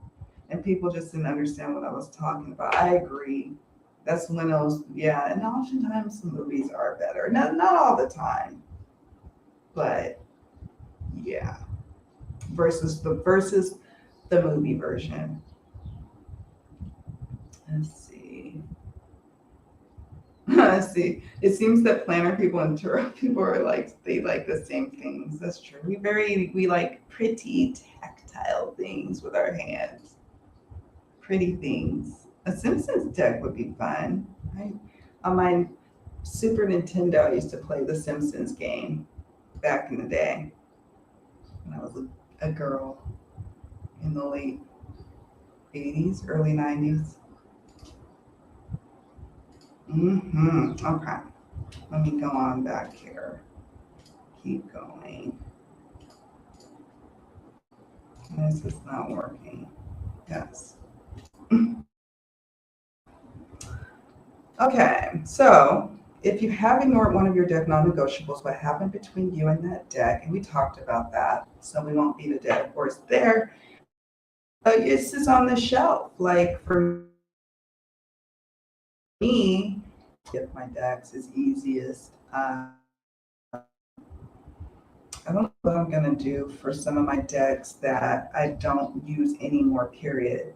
And people just didn't understand what I was talking about. I agree. That's when those, yeah, and oftentimes the movies are better. Not all the time, but yeah. Versus the movie version. Let's see. Let's see. It seems that planner people and tarot people are like they like the same things. That's true. We like pretty tactile things with our hands. Pretty things. A Simpsons deck would be fun. Right? On my Super Nintendo, I used to play the Simpsons game back in the day when I was a girl in the late 80s, early 90s. Okay. Let me go on back here. Keep going. This is not working. Yes. Okay, so if you have ignored one of your deck non-negotiables, what happened between you and that deck? And we talked about that, so we won't beat a dead horse there. It's just on the shelf. Like for me, if my decks is easiest. I don't know what I'm gonna do for some of my decks that I don't use anymore, period,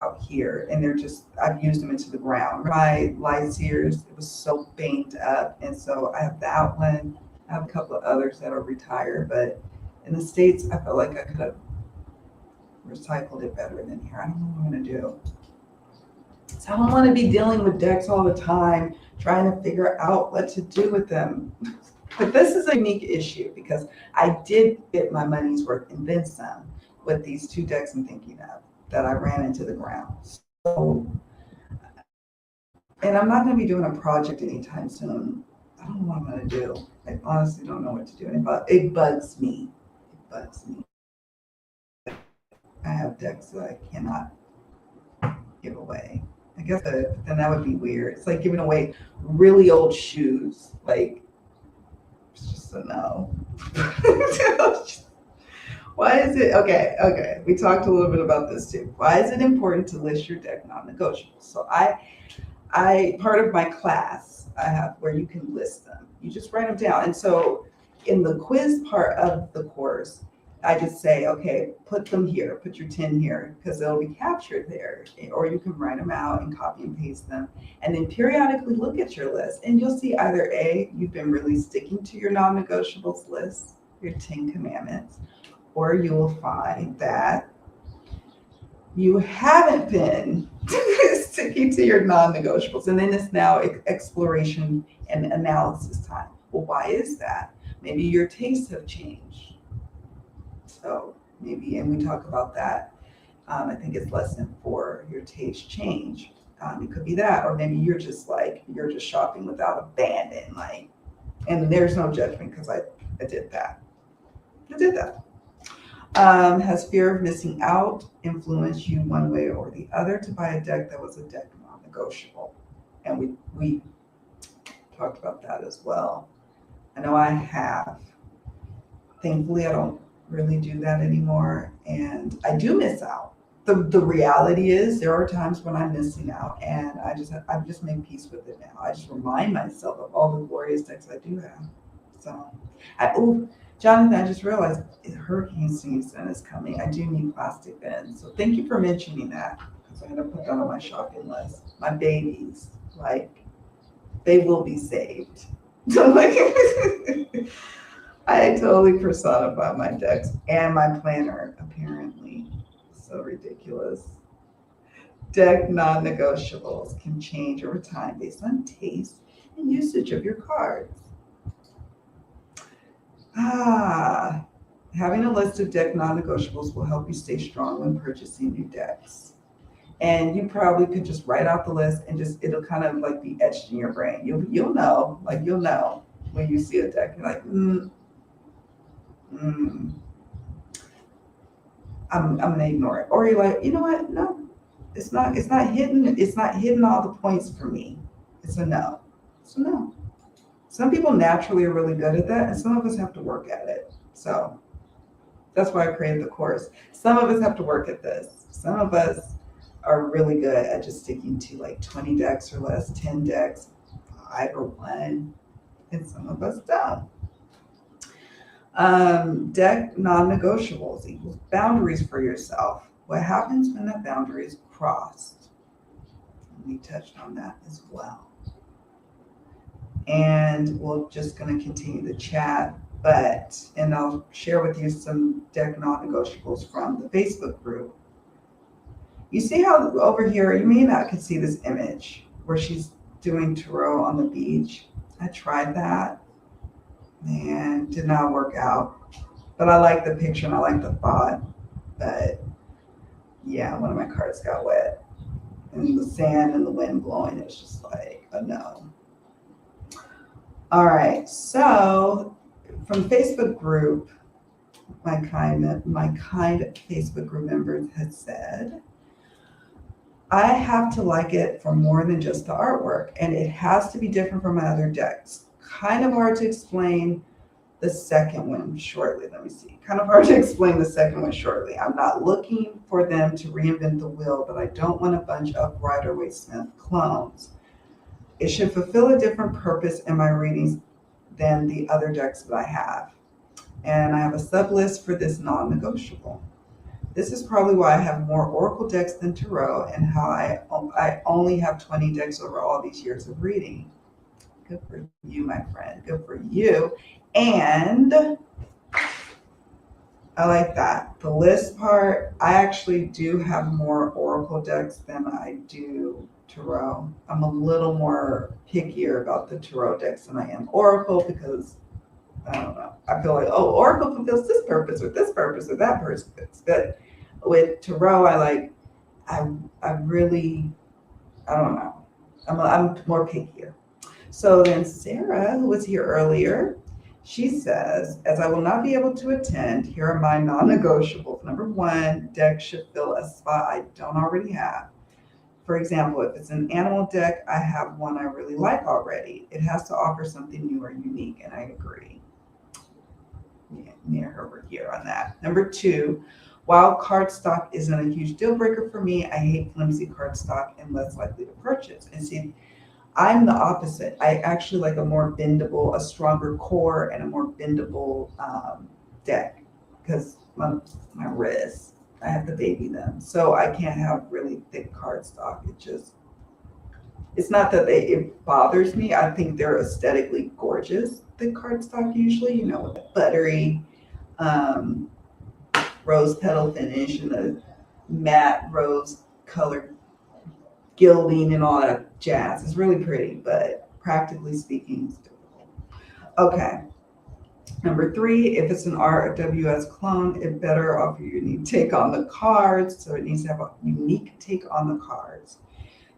out here. And they're just, I've used them into the ground. My Lyseers, it was so banged up. And so I have that one. I have a couple of others that are retired, but in the States, I felt like I could have recycled it better than here. I don't know what I'm gonna do. So I don't want to be dealing with decks all the time, trying to figure out what to do with them. But this is a unique issue because I did get my money's worth and then some with these two decks I'm thinking of that I ran into the ground. So, and I'm not going to be doing a project anytime soon. I don't know what I'm going to do. I honestly don't know what to do. And it bugs me. It bugs me. I have decks that I cannot give away. I guess then that would be weird. It's like giving away really old shoes. Like, it's just a no. Why is it okay? We talked a little bit about this too. Why is it important to list your deck non-negotiables? So I part of my class I have where you can list them. You just write them down. And so in the quiz part of the course, I just say, okay, put them here, put your 10 here, because they'll be captured there. Or you can write them out and copy and paste them. And then periodically look at your list. And you'll see either A, you've been really sticking to your non-negotiables list, your 10 commandments, or you will find that you haven't been sticking to your non-negotiables. And then it's now exploration and analysis time. Well, why is that? Maybe your tastes have changed. So maybe, and we talk about that. I think it's lesson 4, your taste change. It could be that, or maybe you're just shopping without abandon, like, and there's no judgment because I did that. I did that. Has fear of missing out influenced you one way or the other to buy a deck that was a deck non-negotiable? And we talked about that as well. I know I have. Thankfully, I don't really do that anymore, and I do miss out. The reality is there are times when I'm missing out, and I've just made peace with it now. I just remind myself of all the glorious decks I do have. So, Jonathan, I just realized hurricane season is coming. I do need plastic bins. So thank you for mentioning that, because I'm going to put that on my shopping list. My babies, like, they will be saved. So, like, I totally personify my decks and my planner, apparently. So ridiculous. Deck non-negotiables can change over time based on taste and usage of your cards. Having a list of deck non-negotiables will help you stay strong when purchasing new decks. And you probably could just write out the list and it'll kind of like be etched in your brain. You'll know when you see a deck, you're like, I'm gonna ignore it. Or you're like, you know what? No, it's not hidden. It's not hitting all the points for me. It's a no. It's a no. Some people naturally are really good at that, and some of us have to work at it. So that's why I created the course. Some of us have to work at this. Some of us are really good at just sticking to like 20 decks or less, 10 decks, 5 or 1, and some of us don't. Deck non-negotiables equals boundaries for yourself. What happens when that boundary is crossed? We touched on that as well. And we're just going to continue the chat, and I'll share with you some deck non-negotiables from the Facebook group. You see how over here, you may not could see this image where she's doing tarot on the beach. I tried that and did not work out, but I like the picture and I like the thought. But yeah, one of my cards got wet and the sand and the wind blowing. It's just like a no. All right, so from Facebook group, my kind Facebook group members had said, I have to like it for more than just the artwork, and it has to be different from my other decks. Kind of hard to explain the second one shortly. Let me see. Kind of hard to explain the second one shortly. I'm not looking for them to reinvent the wheel, but I don't want a bunch of Rider-Waite-Smith clones. It should fulfill a different purpose in my readings than the other decks that I have. And I have a sub list for this non-negotiable. This is probably why I have more Oracle decks than Tarot, and how I only have 20 decks over all these years of reading. Good for you, my friend. Good for you. And I like that. The list part, I actually do have more Oracle decks than I do Tarot. I'm a little more pickier about the Tarot decks than I am Oracle, because I don't know. I feel like, oh, Oracle fulfills this purpose or this purpose or that purpose. But with Tarot, I really, I don't know. I'm more pickier. So then Sarah, who was here earlier, she says, as I will not be able to attend, here are my non-negotiables. Number 1, deck should fill a spot I don't already have. For example, if it's an animal deck, I have one I really like already. It has to offer something new or unique, and I agree. Yeah, near her over here on that. Number 2, while cardstock isn't a huge deal breaker for me, I hate flimsy cardstock and less likely to purchase. And see, I'm the opposite. I actually like a more bendable, a stronger core and a more bendable deck, because my wrists, I have to baby them. So I can't have really thick cardstock. It's not that it bothers me. I think they're aesthetically gorgeous, thick cardstock usually, you know, with the buttery rose petal finish and the matte rose colored gilding and all that jazz. It's really pretty, but practically speaking, it's difficult. Okay. Number 3, if it's an RWS clone, it better offer you a unique take on the cards. So it needs to have a unique take on the cards.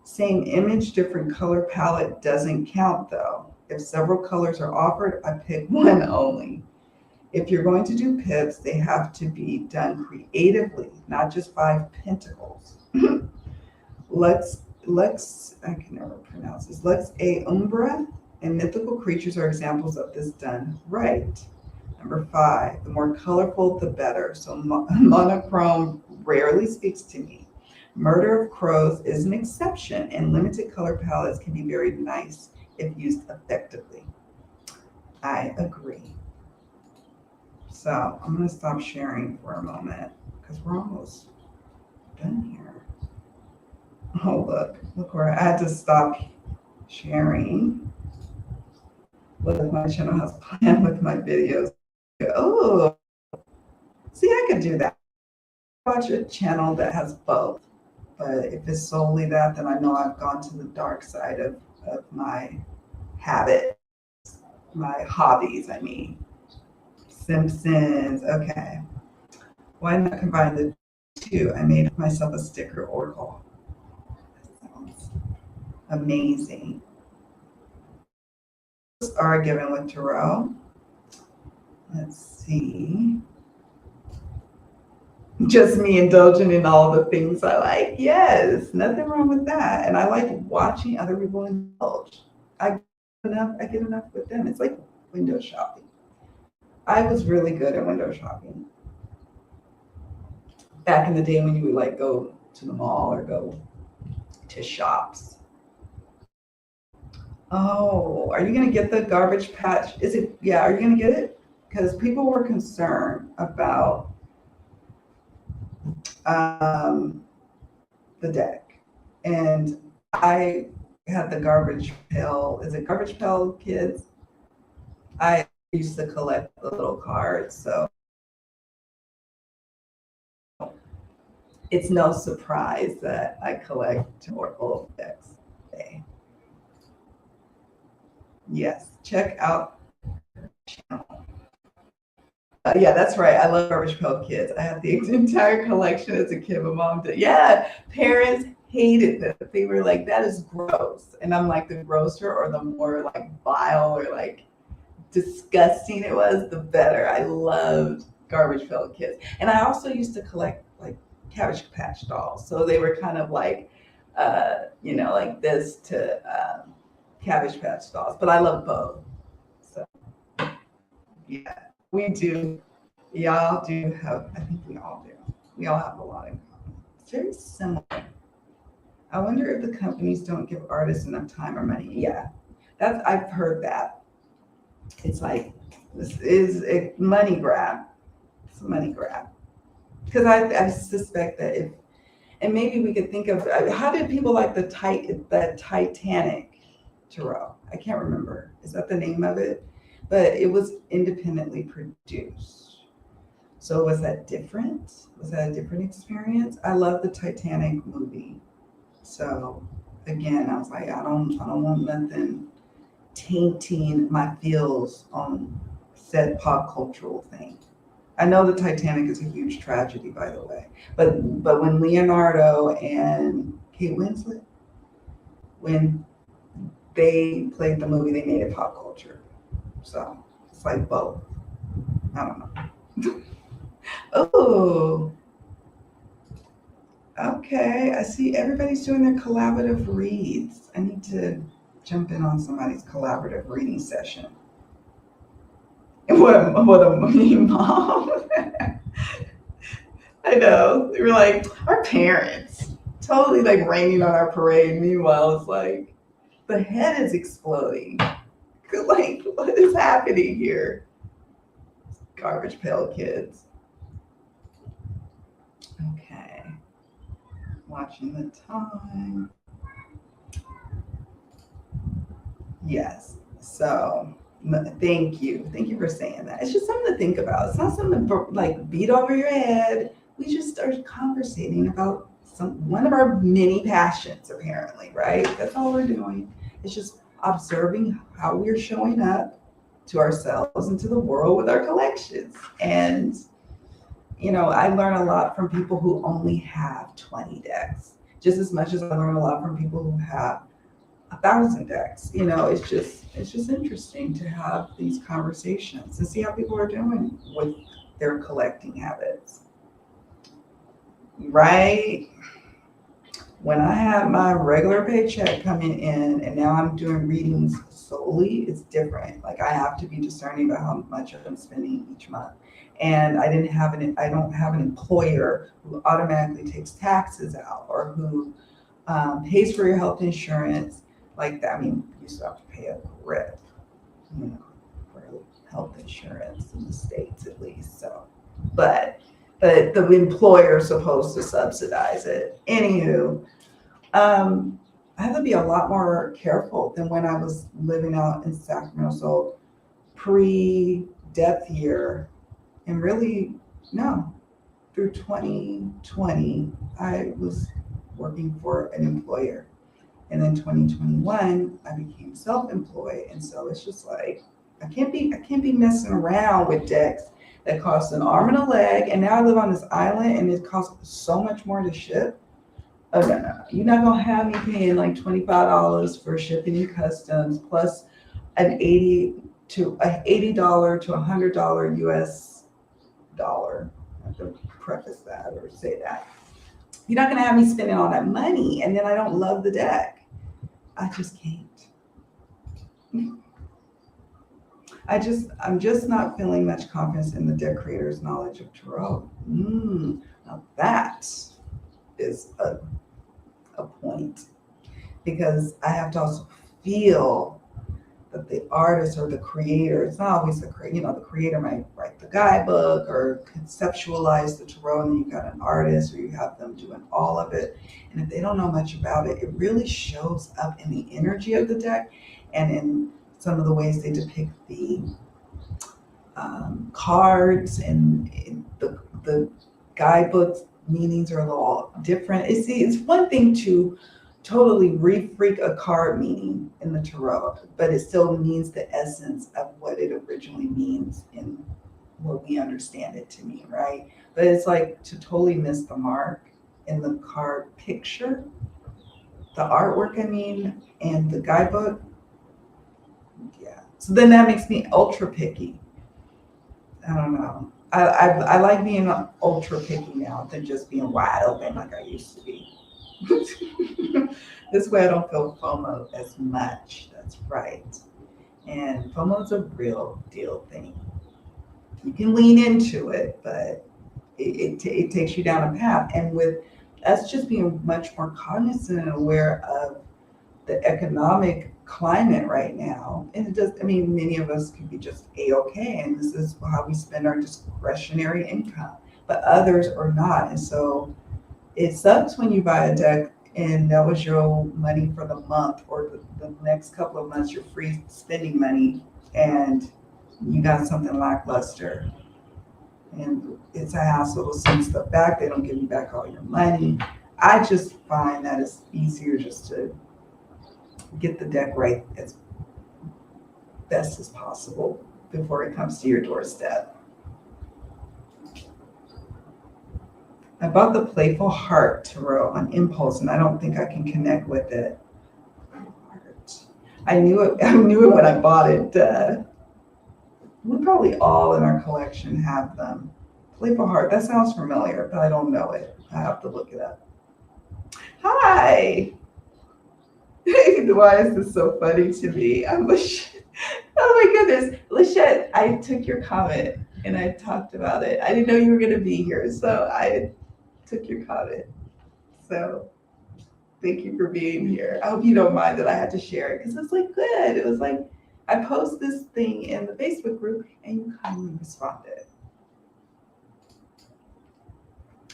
Same image, different color palette doesn't count though. If several colors are offered, I pick one only. If you're going to do pips, they have to be done creatively, not just 5 pentacles. Lux, I can never pronounce this. Lux A Umbra and mythical creatures are examples of this done right. Number 5, the more colorful, the better. So monochrome rarely speaks to me. Murder of Crows is an exception, and limited color palettes can be very nice if used effectively. I agree. So I'm going to stop sharing for a moment because we're almost done here. Oh, look where I had to stop sharing. Look, my channel has planned with my videos. Oh, see, I could do that. Watch a channel that has both. But if it's solely that, then I know I've gone to the dark side of my habit, my hobbies, I mean. Simpsons, okay. Why not combine the 2? I made myself a sticker oracle. That sounds amazing. Are given with Tarot. Let's see. Just me indulging in all the things I like. Yes, nothing wrong with that. And I like watching other people indulge. I I get enough with them. It's like window shopping. I was really good at window shopping back in the day when you would like go to the mall or go to shops. Oh, are you gonna get the garbage patch? Is it, yeah, are you gonna get it? Because people were concerned about um, the deck. And I had the garbage pail. Is it garbage pail kids? I used to collect the little cards. So it's no surprise that I collect Oracle decks. Yes, check out the channel. Yeah, that's right. I love Garbage Pail Kids. I had the entire collection as a kid. My mom did. Yeah, parents hated them. They were like, that is gross. And I'm like, the grosser or the more like vile or like disgusting it was, the better. I loved Garbage Pail Kids. And I also used to collect like Cabbage Patch dolls. So they were kind of like, like this to Cabbage Patch dolls. But I love both. So, yeah. We do. Y'all do have, I think we all do. We all have a lot in common. It's very similar. I wonder if the companies don't give artists enough time or money. Yeah, I've heard that. It's like, this is a money grab. It's a money grab. Because I suspect that if, and maybe we could think of, how did people like the Titanic tarot? I can't remember. Is that the name of it? But it was independently produced. So was that different? Was that a different experience? I love the Titanic movie. So again, I was like, I don't want nothing tainting my feels on said pop cultural thing. I know the Titanic is a huge tragedy, by the way. But when Leonardo and Kate Winslet, when they played the movie, they made it pop culture. So it's like both. I don't know. Oh, okay. I see everybody's doing their collaborative reads. I need to jump in on somebody's collaborative reading session. What a mean mom. I know. They were like, our parents totally like raining on our parade. Meanwhile, it's like the head is exploding. Like, what is happening here? Garbage Pail Kids. Okay. Watching the time. Yes. So thank you. Thank you for saying that. It's just something to think about. It's not something to like beat over your head. We just start conversating about one of our many passions, apparently, right? That's all we're doing. It's just observing how we're showing up to ourselves and to the world with our collections. And, I learn a lot from people who only have 20 decks, just as much as I learn a lot from people who have 1,000 decks. It's just interesting to have these conversations and see how people are doing with their collecting habits. Right? When I have my regular paycheck coming in and now I'm doing readings solely, it's different. Like I have to be discerning about how much I'm spending each month. And I don't have an employer who automatically takes taxes out or who pays for your health insurance like that. I mean, you still have to pay a grip, for health insurance in the States at least. So, but the employer is supposed to subsidize it. Anywho, I have to be a lot more careful than when I was living out in Sacramento. So pre-death year, and really, no, through 2020, I was working for an employer. And then 2021, I became self-employed. And so it's just like, I can't be messing around with decks that cost an arm and a leg. And now I live on this island and it costs so much more to ship. Oh, no. You're not going to have me paying like $25 for shipping and customs plus an $80 to $100 US dollar. I have to preface that or say that. You're not going to have me spending all that money and then I don't love the deck. I just can't. I'm just not feeling much confidence in the deck creator's knowledge of tarot. Now that is a point, because I have to also feel that the artist or the creator, it's not always the creator, the creator might write the guidebook or conceptualize the tarot, and then you got an artist or you have them doing all of it. And if they don't know much about it, it really shows up in the energy of the deck and in some of the ways they depict the cards, and the guidebooks meanings are a little different. It's one thing to totally refreak a card meaning in the tarot, but it still means the essence of what it originally means in what we understand it to mean, right? But it's like to totally miss the mark in the card picture, the artwork, and the guidebook. Yeah. So then that makes me ultra picky. I don't know. I like being ultra picky now than just being wide open like I used to be. This way I don't feel FOMO as much. That's right. And FOMO is a real deal thing. You can lean into it, but it takes you down a path. And with us just being much more cognizant and aware of the economic climate right now, and it does, many of us could be just A-okay, and this is how we spend our discretionary income, but others are not. And so it sucks when you buy a deck and that was your money for the month, or the next couple of months, you're free spending money, and you got something lackluster. And it's a hassle to send stuff back. They don't give you back all your money. I just find that it's easier just to get the deck right as best as possible before it comes to your doorstep. I bought the Playful Heart Tarot on impulse, and I don't think I can connect with it. I knew it when I bought it. We probably all in our collection have them. Playful Heart, that sounds familiar, but I don't know it. I have to look it up. Hi. Why is this so funny to me? I'm Lachette. Oh my goodness. Lachette, I took your comment and I talked about it. I didn't know you were going to be here, so I took your comment. So thank you for being here. I hope you don't mind that I had to share it, because it's like good. It was like I post this thing in the Facebook group and you kindly responded.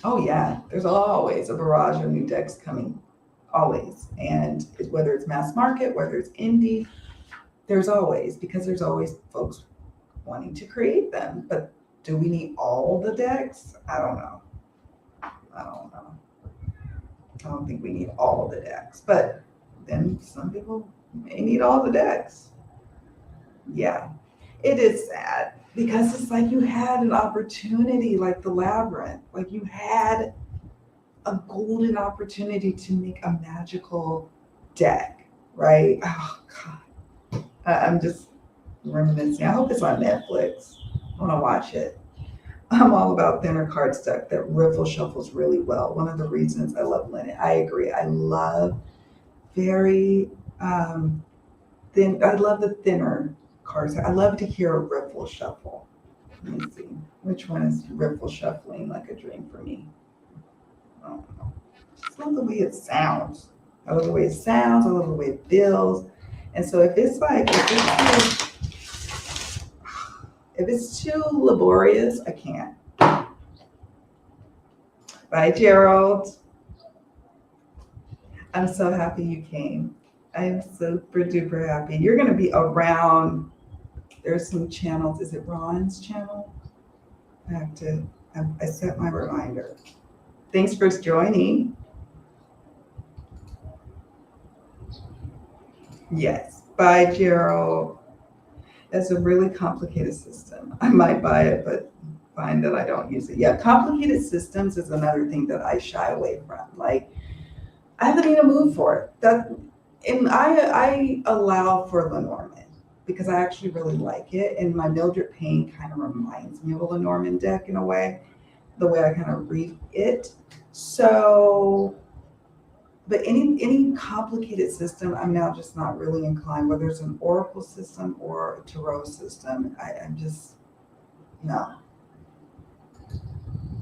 Oh yeah, there's always a barrage of new decks coming, always. And whether it's mass market, whether it's indie, there's always folks wanting to create them. But do we need all the decks? I don't know. I don't think we need all the decks, but then some people may need all the decks. Yeah, it is sad, because it's like you had an opportunity like the Labyrinth, like you had a golden opportunity to make a magical deck, right? Oh God, I'm just reminiscing. I hope it's on Netflix. I want to watch it. I'm all about thinner cardstock that riffle shuffles really well. One of the reasons I love linen. I agree. I love very thin. I love the thinner cardstock. I love to hear a riffle shuffle. Let me see. Which one is riffle shuffling like a dream for me? I don't know. I love the way it sounds. I love the way it sounds. I love the way it feels. And so if it's too laborious, I can't. Bye, Gerald. I'm so happy you came. I am super duper happy. You're going to be around. There's some channels. Is it Ron's channel? I set my reminder. Thanks for joining. Yes. Bye, Gerald. That's a really complicated system. I might buy it, but find that I don't use it. Yeah, complicated systems is another thing that I shy away from. Like, I have to be in a mood for it. And I allow for Lenormand because I actually really like it. And my Mildred Payne kind of reminds me of a Lenormand deck in a way, the way I kind of read it. So but any complicated system, I'm now just not really inclined, whether it's an oracle system or a tarot system. I'm just, no,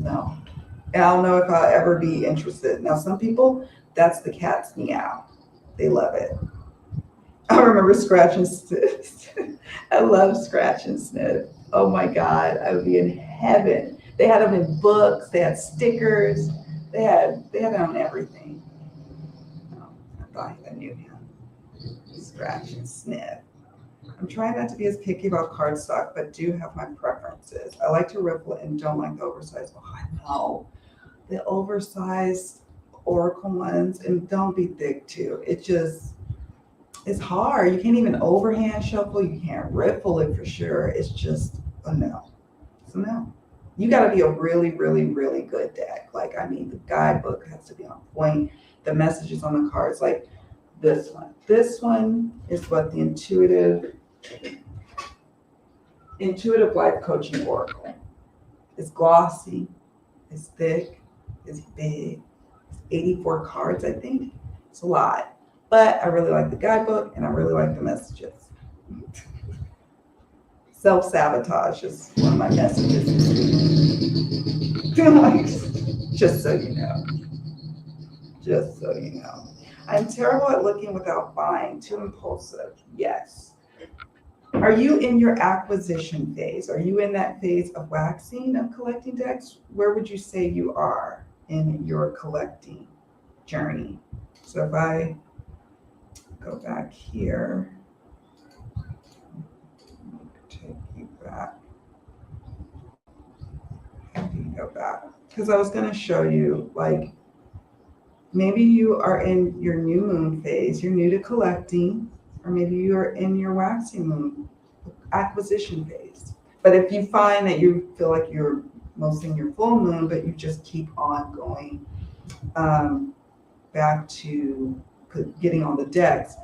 no. And I don't know if I'll ever be interested. Now, some people, that's the cat's meow. They love it. I remember scratch and sniff. I love scratch and sniff. Oh my God, I would be in heaven. They had them in books. They had stickers. They had it on everything. Oh, I thought I knew him. Scratch and sniff. I'm trying not to be as picky about cardstock, but do have my preferences. I like to riffle and don't like the oversized. Oh, I know. The oversized oracle ones, and don't be thick too. It's hard. You can't even overhand shuffle. You can't riffle it for sure. It's just a no. It's a no. You got to be a really, really, really good deck. Like, I mean, the guidebook has to be on point. The messages on the cards, like this one. This one is what the intuitive life coaching oracle. It's glossy. It's thick. It's big. It's 84 cards, I think. It's a lot. But I really like the guidebook and I really like the messages. Self-sabotage is one of my messages. Just so you know. Just so you know. I'm terrible at looking without buying. Too impulsive. Yes. Are you in your acquisition phase? Are you in that phase of waxing, of collecting decks? Where would you say you are in your collecting journey? So if I go back here, take you back. Have you go back? Because I was going to show you, like, maybe you are in your new moon phase, you're new to collecting, or maybe you're in your waxing moon acquisition phase. But if you find that you feel like you're mostly in your full moon, but you just keep on going back to getting on the decks,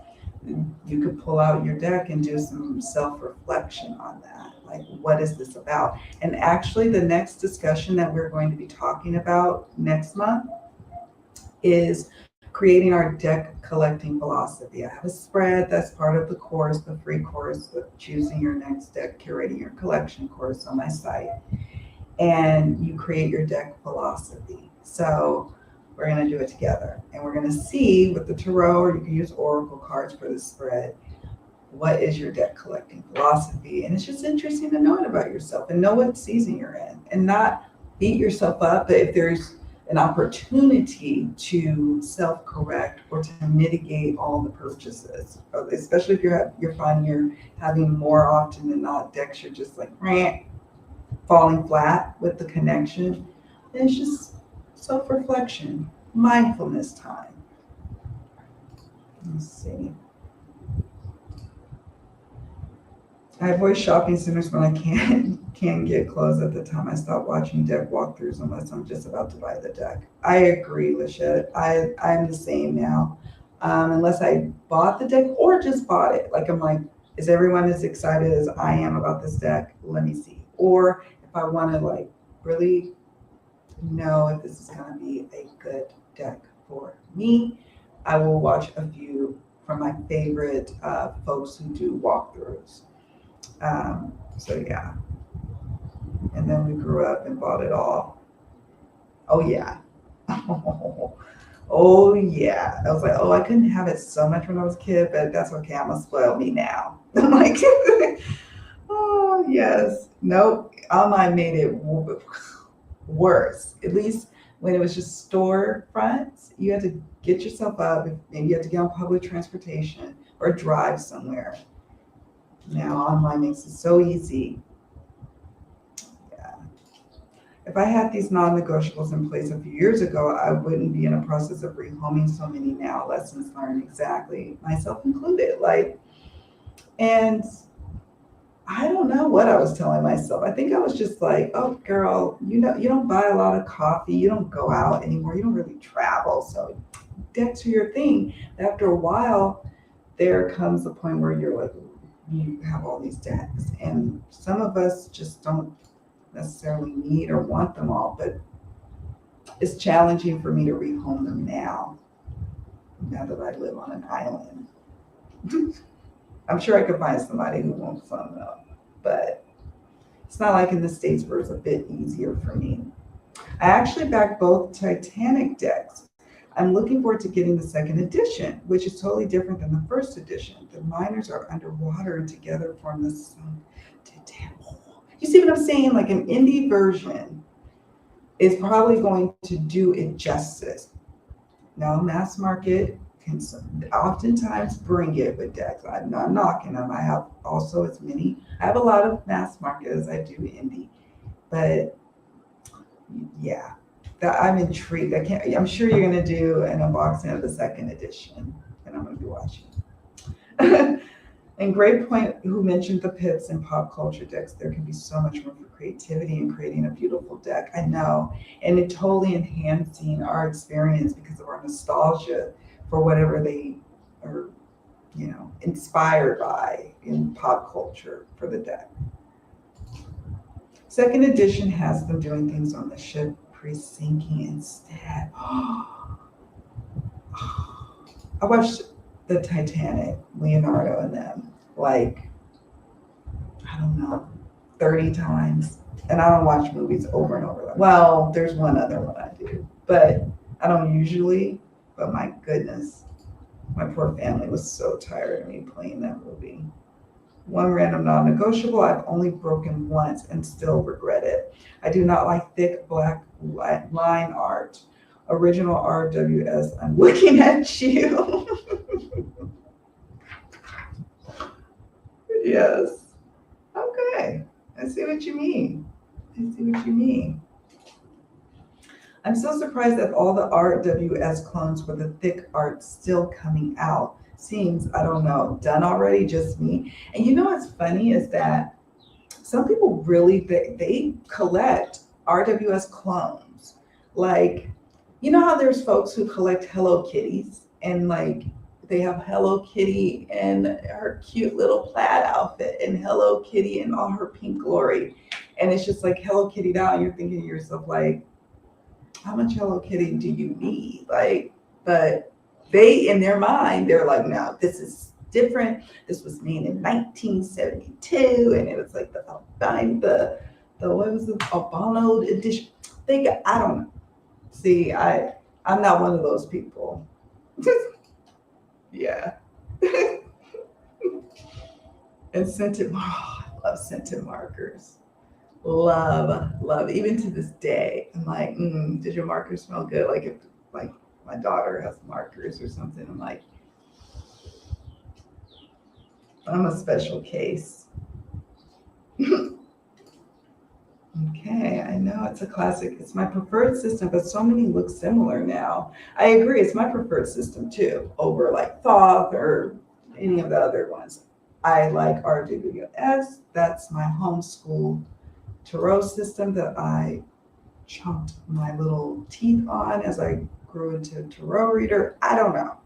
you could pull out your deck and do some self-reflection on that. Like, what is this about? And actually, the next discussion that we're going to be talking about next month is creating our deck collecting philosophy. I have a spread that's part of the course, the free course, the Choosing Your Next Deck, Curating Your Collection course on my site. And you create your deck philosophy. So we're going to do it together. And we're going to see with the tarot, or you can use oracle cards for the spread, what is your deck collecting philosophy? And it's just interesting to know it about yourself and know what season you're in and not beat yourself up. But if there's an opportunity to self-correct or to mitigate all the purchases, especially if you're finding you're having more often than not decks you're just like falling flat with the connection, and it's just self-reflection, mindfulness time. Let's see. I avoid shopping centers when I can't get clothes at the time. I stop watching deck walkthroughs unless I'm just about to buy the deck. I agree, Lachette. I'm the same now. Unless I bought the deck or just bought it. Like, I'm like, is everyone as excited as I am about this deck? Let me see. Or if I want to like really know if this is going to be a good deck for me, I will watch a few from my favorite folks who do walkthroughs. So yeah. And then we grew up and bought it all. Oh yeah. Oh yeah. I was like, oh, I couldn't have it so much when I was a kid, but that's okay. I'm gonna spoil me now. I'm like, oh yes. Nope. Online made it worse. At least when it was just store fronts, you had to get yourself up, maybe you had to get on public transportation or drive somewhere. Now online makes it so easy. Yeah. If I had these non-negotiables in place a few years ago, I wouldn't be in a process of rehoming so many now. Lessons learned, exactly. Myself included. Like, and I don't know what I was telling myself. I think I was just like, oh girl, you know, you don't buy a lot of coffee, you don't go out anymore, you don't really travel, so decks are your thing. After a while, there comes a point where you're like, you have all these decks, and some of us just don't necessarily need or want them all, but it's challenging for me to rehome them now. now that I live on an island. I'm sure I could find somebody who wants some though, but it's not like in the States where it's a bit easier for me. I actually backed both Titanic decks. I'm looking forward to getting the second edition, which is totally different than the first edition. The miners are underwater and together form the sun. Titanic. You see what I'm saying? Like an indie version is probably going to do it justice. Now, mass market can oftentimes bring it with decks. I'm not knocking them. I have also as many. I have a lot of mass market as I do indie, but yeah, I'm intrigued. I'm sure you're gonna do an unboxing of the second edition, and I'm gonna be watching. And great point. Who mentioned the pips and pop culture decks? There can be so much room for creativity in creating a beautiful deck. I know, and it totally enhancing our experience because of our nostalgia for whatever they are, inspired by in pop culture for the deck. Second edition has them doing things on the ship pre-sinking instead. I watched the Titanic, Leonardo and them, like, I don't know, 30 times. And I don't watch movies over and over. Well, there's one other one I do, but I don't usually. But my goodness, my poor family was so tired of me playing that movie. One random non-negotiable, I've only broken once and still regret it. I do not like thick black line art. Original RWS, I'm looking at you. Yes. Okay. I see what you mean. I'm so surprised that all the RWS clones with the thick art still coming out. Seems, I don't know, done already, just me. And you know what's funny is that some people really, they collect RWS clones. Like, you know how there's folks who collect Hello Kitties and like they have Hello Kitty and her cute little plaid outfit and Hello Kitty and all her pink glory. And it's just like Hello Kitty down. You're thinking to yourself, like, how much Hello Kitty do you need? Like, but they, in their mind, they're like, no, this is different. This was made in 1972. And it was like the what was the albino edition? I don't know. See, I'm not one of those people. Yeah. And scented, I love scented markers. Love. Even to this day, I'm like, did your marker smell good? Like if like my daughter has markers or something, I'm like, I'm a special case. Okay, I know it's a classic. It's my preferred system, but so many look similar now. I agree, it's my preferred system too, over like Thoth or any of the other ones. I like RWS. That's my homeschool tarot system that I chunked my little teeth on as I grew into a tarot reader. I don't know.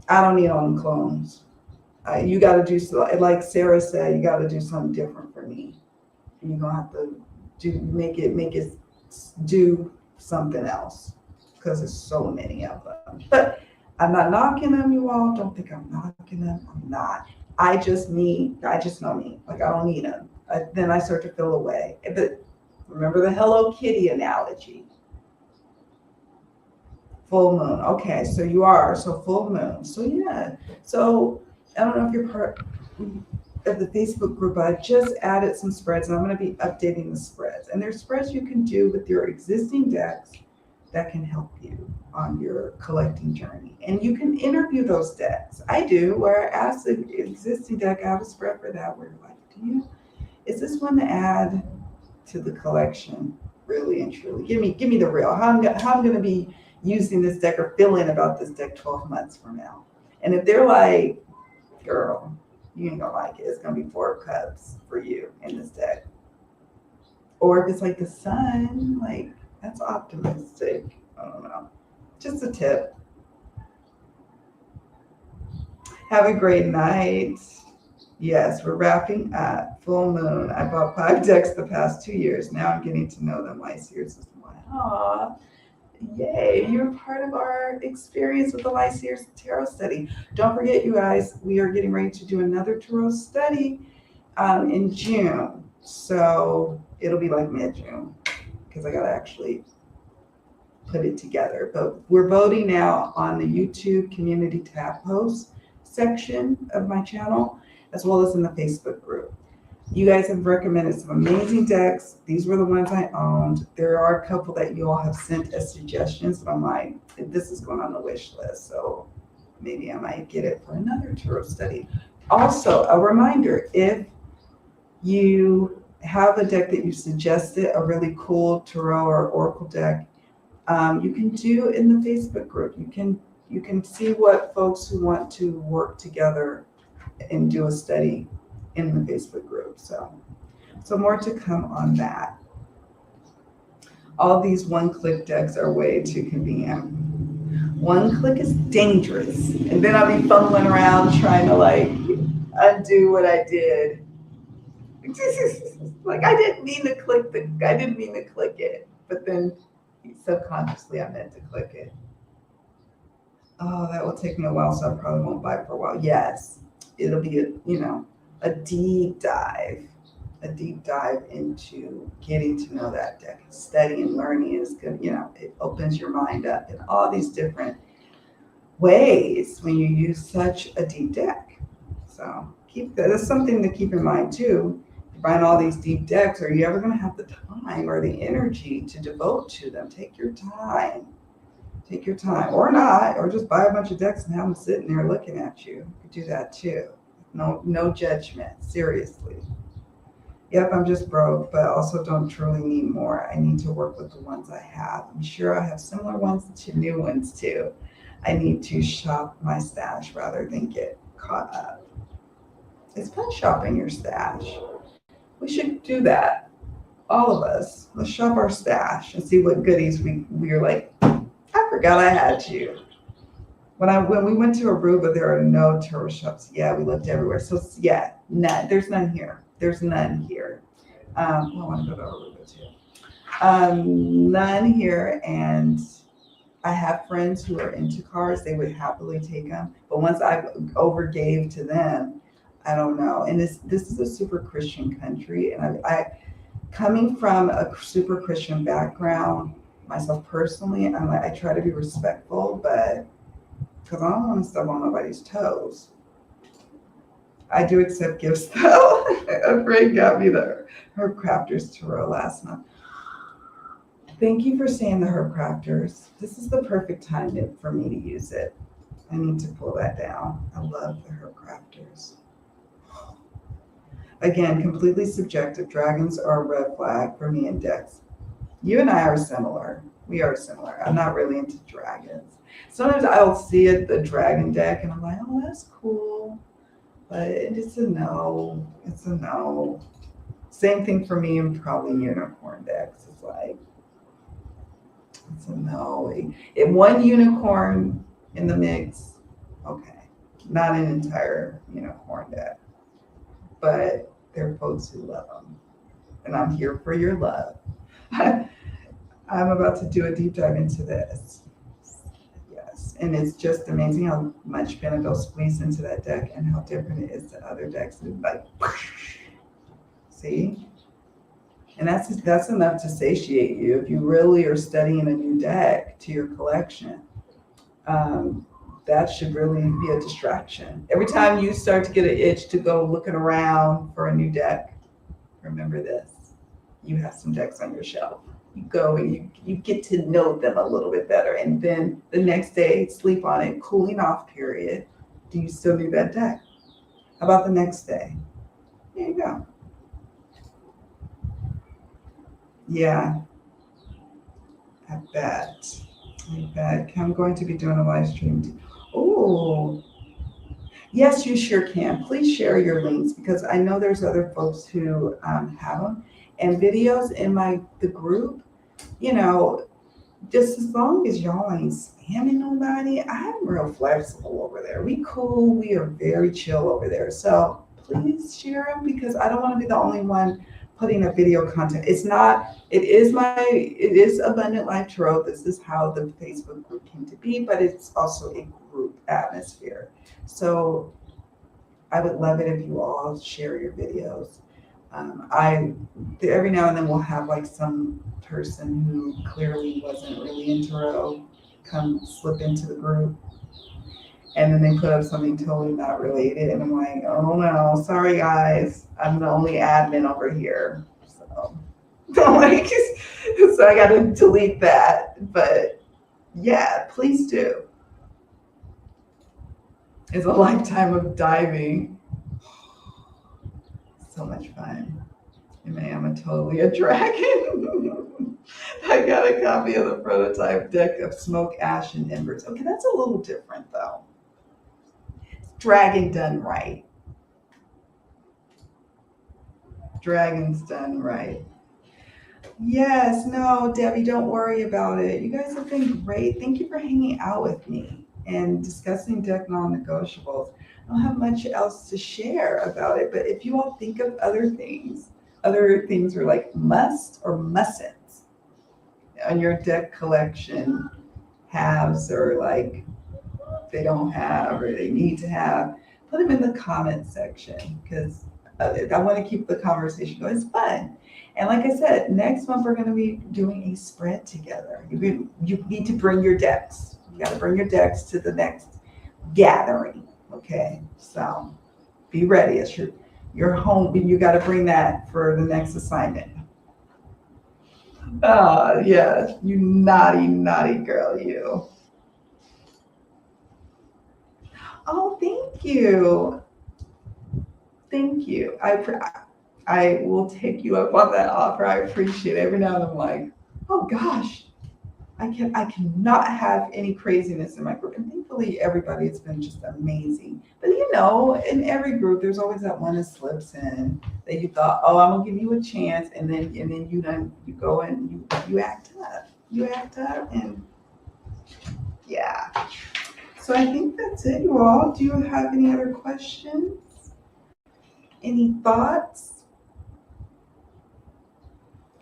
I don't need all them clones. You got to do so, like Sarah said, you got to do something different for me. You're gonna have to make it do something else because there's so many of them. But I'm not knocking them, you all. Don't think I'm knocking them. I'm not. I just know me. Like I don't need them. Then I start to feel away. But remember the Hello Kitty analogy. Full moon. Okay, so you are. So full moon. So yeah. So I don't know if you're part of the Facebook group, but I just added some spreads and I'm going to be updating the spreads. And there's spreads you can do with your existing decks that can help you on your collecting journey. And you can interview those decks. I do, where I ask the existing deck, I have a spread for that where you're like, is this one to add to the collection? Really and truly. Give me the real. How I'm going to be using this deck or feeling about this deck 12 months from now. And if they're like, girl, you ain't gonna like it. It's gonna be 4 cups for you in this deck. Or if it's like the sun, like that's optimistic. I don't know. Just a tip. Have a great night. Yes, we're wrapping up. Full moon. I bought 5 decks the past 2 years. Now I'm getting to know them. My series is wow. Yay, you're part of our experience with the Lyseer's Tarot study. Don't forget, you guys, we are getting ready to do another tarot study in June. So it'll be like mid-June because I got to actually put it together. But we're voting now on the YouTube community tab post section of my channel, as well as in the Facebook group. You guys have recommended some amazing decks. These were the ones I owned. There are a couple that you all have sent as suggestions, but I'm like, this is going on the wish list, so maybe I might get it for another tarot study. Also, a reminder, if you have a deck that you suggested, a really cool tarot or oracle deck, you can do in the Facebook group. You can see what folks who want to work together and do a study in the Facebook group. So more to come on that. All these one-click decks are way too convenient. One click is dangerous. And then I'll be fumbling around trying to like undo what I did. Like I didn't mean to click it, but then subconsciously I meant to click it. Oh, that will take me a while, so I probably won't buy it for a while. Yes, it'll be a deep dive into getting to know that deck. Studying, learning is good. It opens your mind up in all these different ways when you use such a deep deck. So that's something to keep in mind too. You're buying all these deep decks, are you ever going to have the time or the energy to devote to them? Take your time, or not, or just buy a bunch of decks and have them sitting there looking at you. You could do that too. No judgment, seriously. Yep, I'm just broke, but also don't truly need more. I need to work with the ones I have. I'm sure I have similar ones to new ones too. I need to shop my stash rather than get caught up. It's fun shopping your stash. We should do that, all of us. Let's shop our stash and see what goodies we are like, I forgot I had you. When we went to Aruba, there are no tarot shops. Yeah, we looked everywhere. So yeah, none. There's none here. There's none here. I want to go to Aruba too. None here. And I have friends who are into cars. They would happily take them. But once I overgave to them, I don't know. And this is a super Christian country. And I coming from a super Christian background, myself personally, I try to be respectful, but because I don't want to step on nobody's toes. I do accept gifts though. A friend got me the Herb Crafters Tarot last month. Thank you for saying the Herb Crafters. This is the perfect time for me to use it. I need to pull that down. I love the Herb Crafters. Again, completely subjective. Dragons are a red flag for me and decks. You and I are similar. We are similar. I'm not really into dragons. Sometimes I'll see the dragon deck and I'm like, oh, that's cool. But it's a no. It's a no. Same thing for me and probably unicorn decks. It's like, it's a no. If one unicorn in the mix, okay. Not an entire unicorn deck. But there are folks who love them. And I'm here for your love. I'm about to do a deep dive into this. Yes, and it's just amazing how much Benadryl squeezed into that deck and how different it is to other decks. It's like, see? And that's enough to satiate you if you really are studying a new deck to your collection. That should really be a distraction. Every time you start to get an itch to go looking around for a new deck, remember this. You have some decks on your shelf. You go and you get to know them a little bit better. And then the next day, sleep on it, cooling off period. Do you still need that deck? How about the next day? There you go. Yeah, I bet. I'm going to be doing a live stream. Oh, yes, you sure can. Please share your links because I know there's other folks who have them. And videos in the group, just as long as y'all ain't spamming nobody, I'm real flexible over there. We cool. We are very chill over there. So please share them because I don't want to be the only one putting up video content. It is Abundant Life Tarot. This is how the Facebook group came to be, but it's also a group atmosphere. So I would love it if you all share your videos. Every now and then we'll have like some person who clearly wasn't really into tarot come slip into the group, and then they put up something totally not related, and I'm like, oh no, sorry guys, I'm the only admin over here. So like, so I got to delete that. But yeah, please do. It's a lifetime of diving. So much fun. And I am totally a dragon. I got a copy of the prototype deck of Smoke, Ash, and Embers. Okay, that's a little different though. Dragon done right. Dragons done right. Yes, no, Debbie, don't worry about it. You guys have been great. Thank you for hanging out with me and discussing deck non-negotiables. I don't have much else to share about it, but if you all think of other things are like must or mustn'ts on your deck collection, haves or like they don't have or they need to have, put them in the comment section because I want to keep the conversation going. It's fun. And like I said, next month we're going to be doing a spread together. You need to bring your decks. You got to bring your decks to the next gathering. Okay, so be ready. It's your home, and you got to bring that for the next assignment. Yeah, you naughty, naughty girl, you. Oh, thank you. Thank you. I will take you up on that offer. I appreciate it. Every now and then I'm like, oh gosh, I cannot have any craziness in my group. And thankfully everybody has been just amazing. But you know, in every group there's always that one that slips in that you thought, oh, I'm gonna give you a chance, and then you go and you act up. You act up, and yeah. So I think that's it, you all. Do you have any other questions? Any thoughts?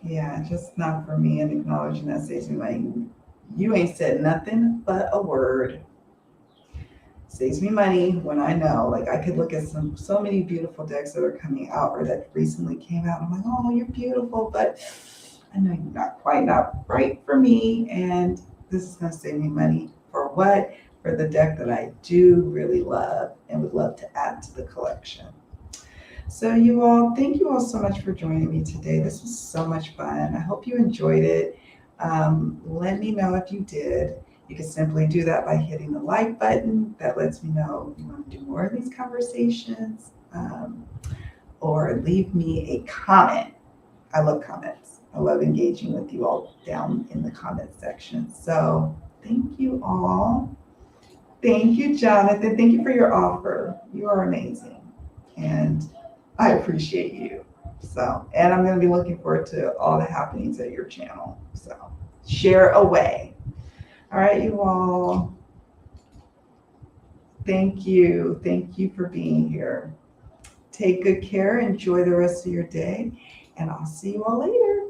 Yeah, just not for me. And acknowledging that saves me money. You ain't said nothing but a word. Saves me money when I know. Like I could look at so many beautiful decks that are coming out or that recently came out. I'm like, oh, you're beautiful, but I know you're not right for me. And this is gonna save me money for what? For the deck that I do really love and would love to add to the collection. So you all, thank you all so much for joining me today. This was so much fun. I hope you enjoyed it. Let me know if you did. You can simply do that by hitting the like button. That lets me know if you want to do more of these conversations, or leave me a comment. I love comments. I love engaging with you all down in the comment section. So thank you all. Thank you, Jonathan. Thank you for your offer. You are amazing. And I appreciate you. So, and I'm going to be looking forward to all the happenings at your channel. So share away. All right, you all. Thank you. Thank you for being here. Take good care. Enjoy the rest of your day. And I'll see you all later.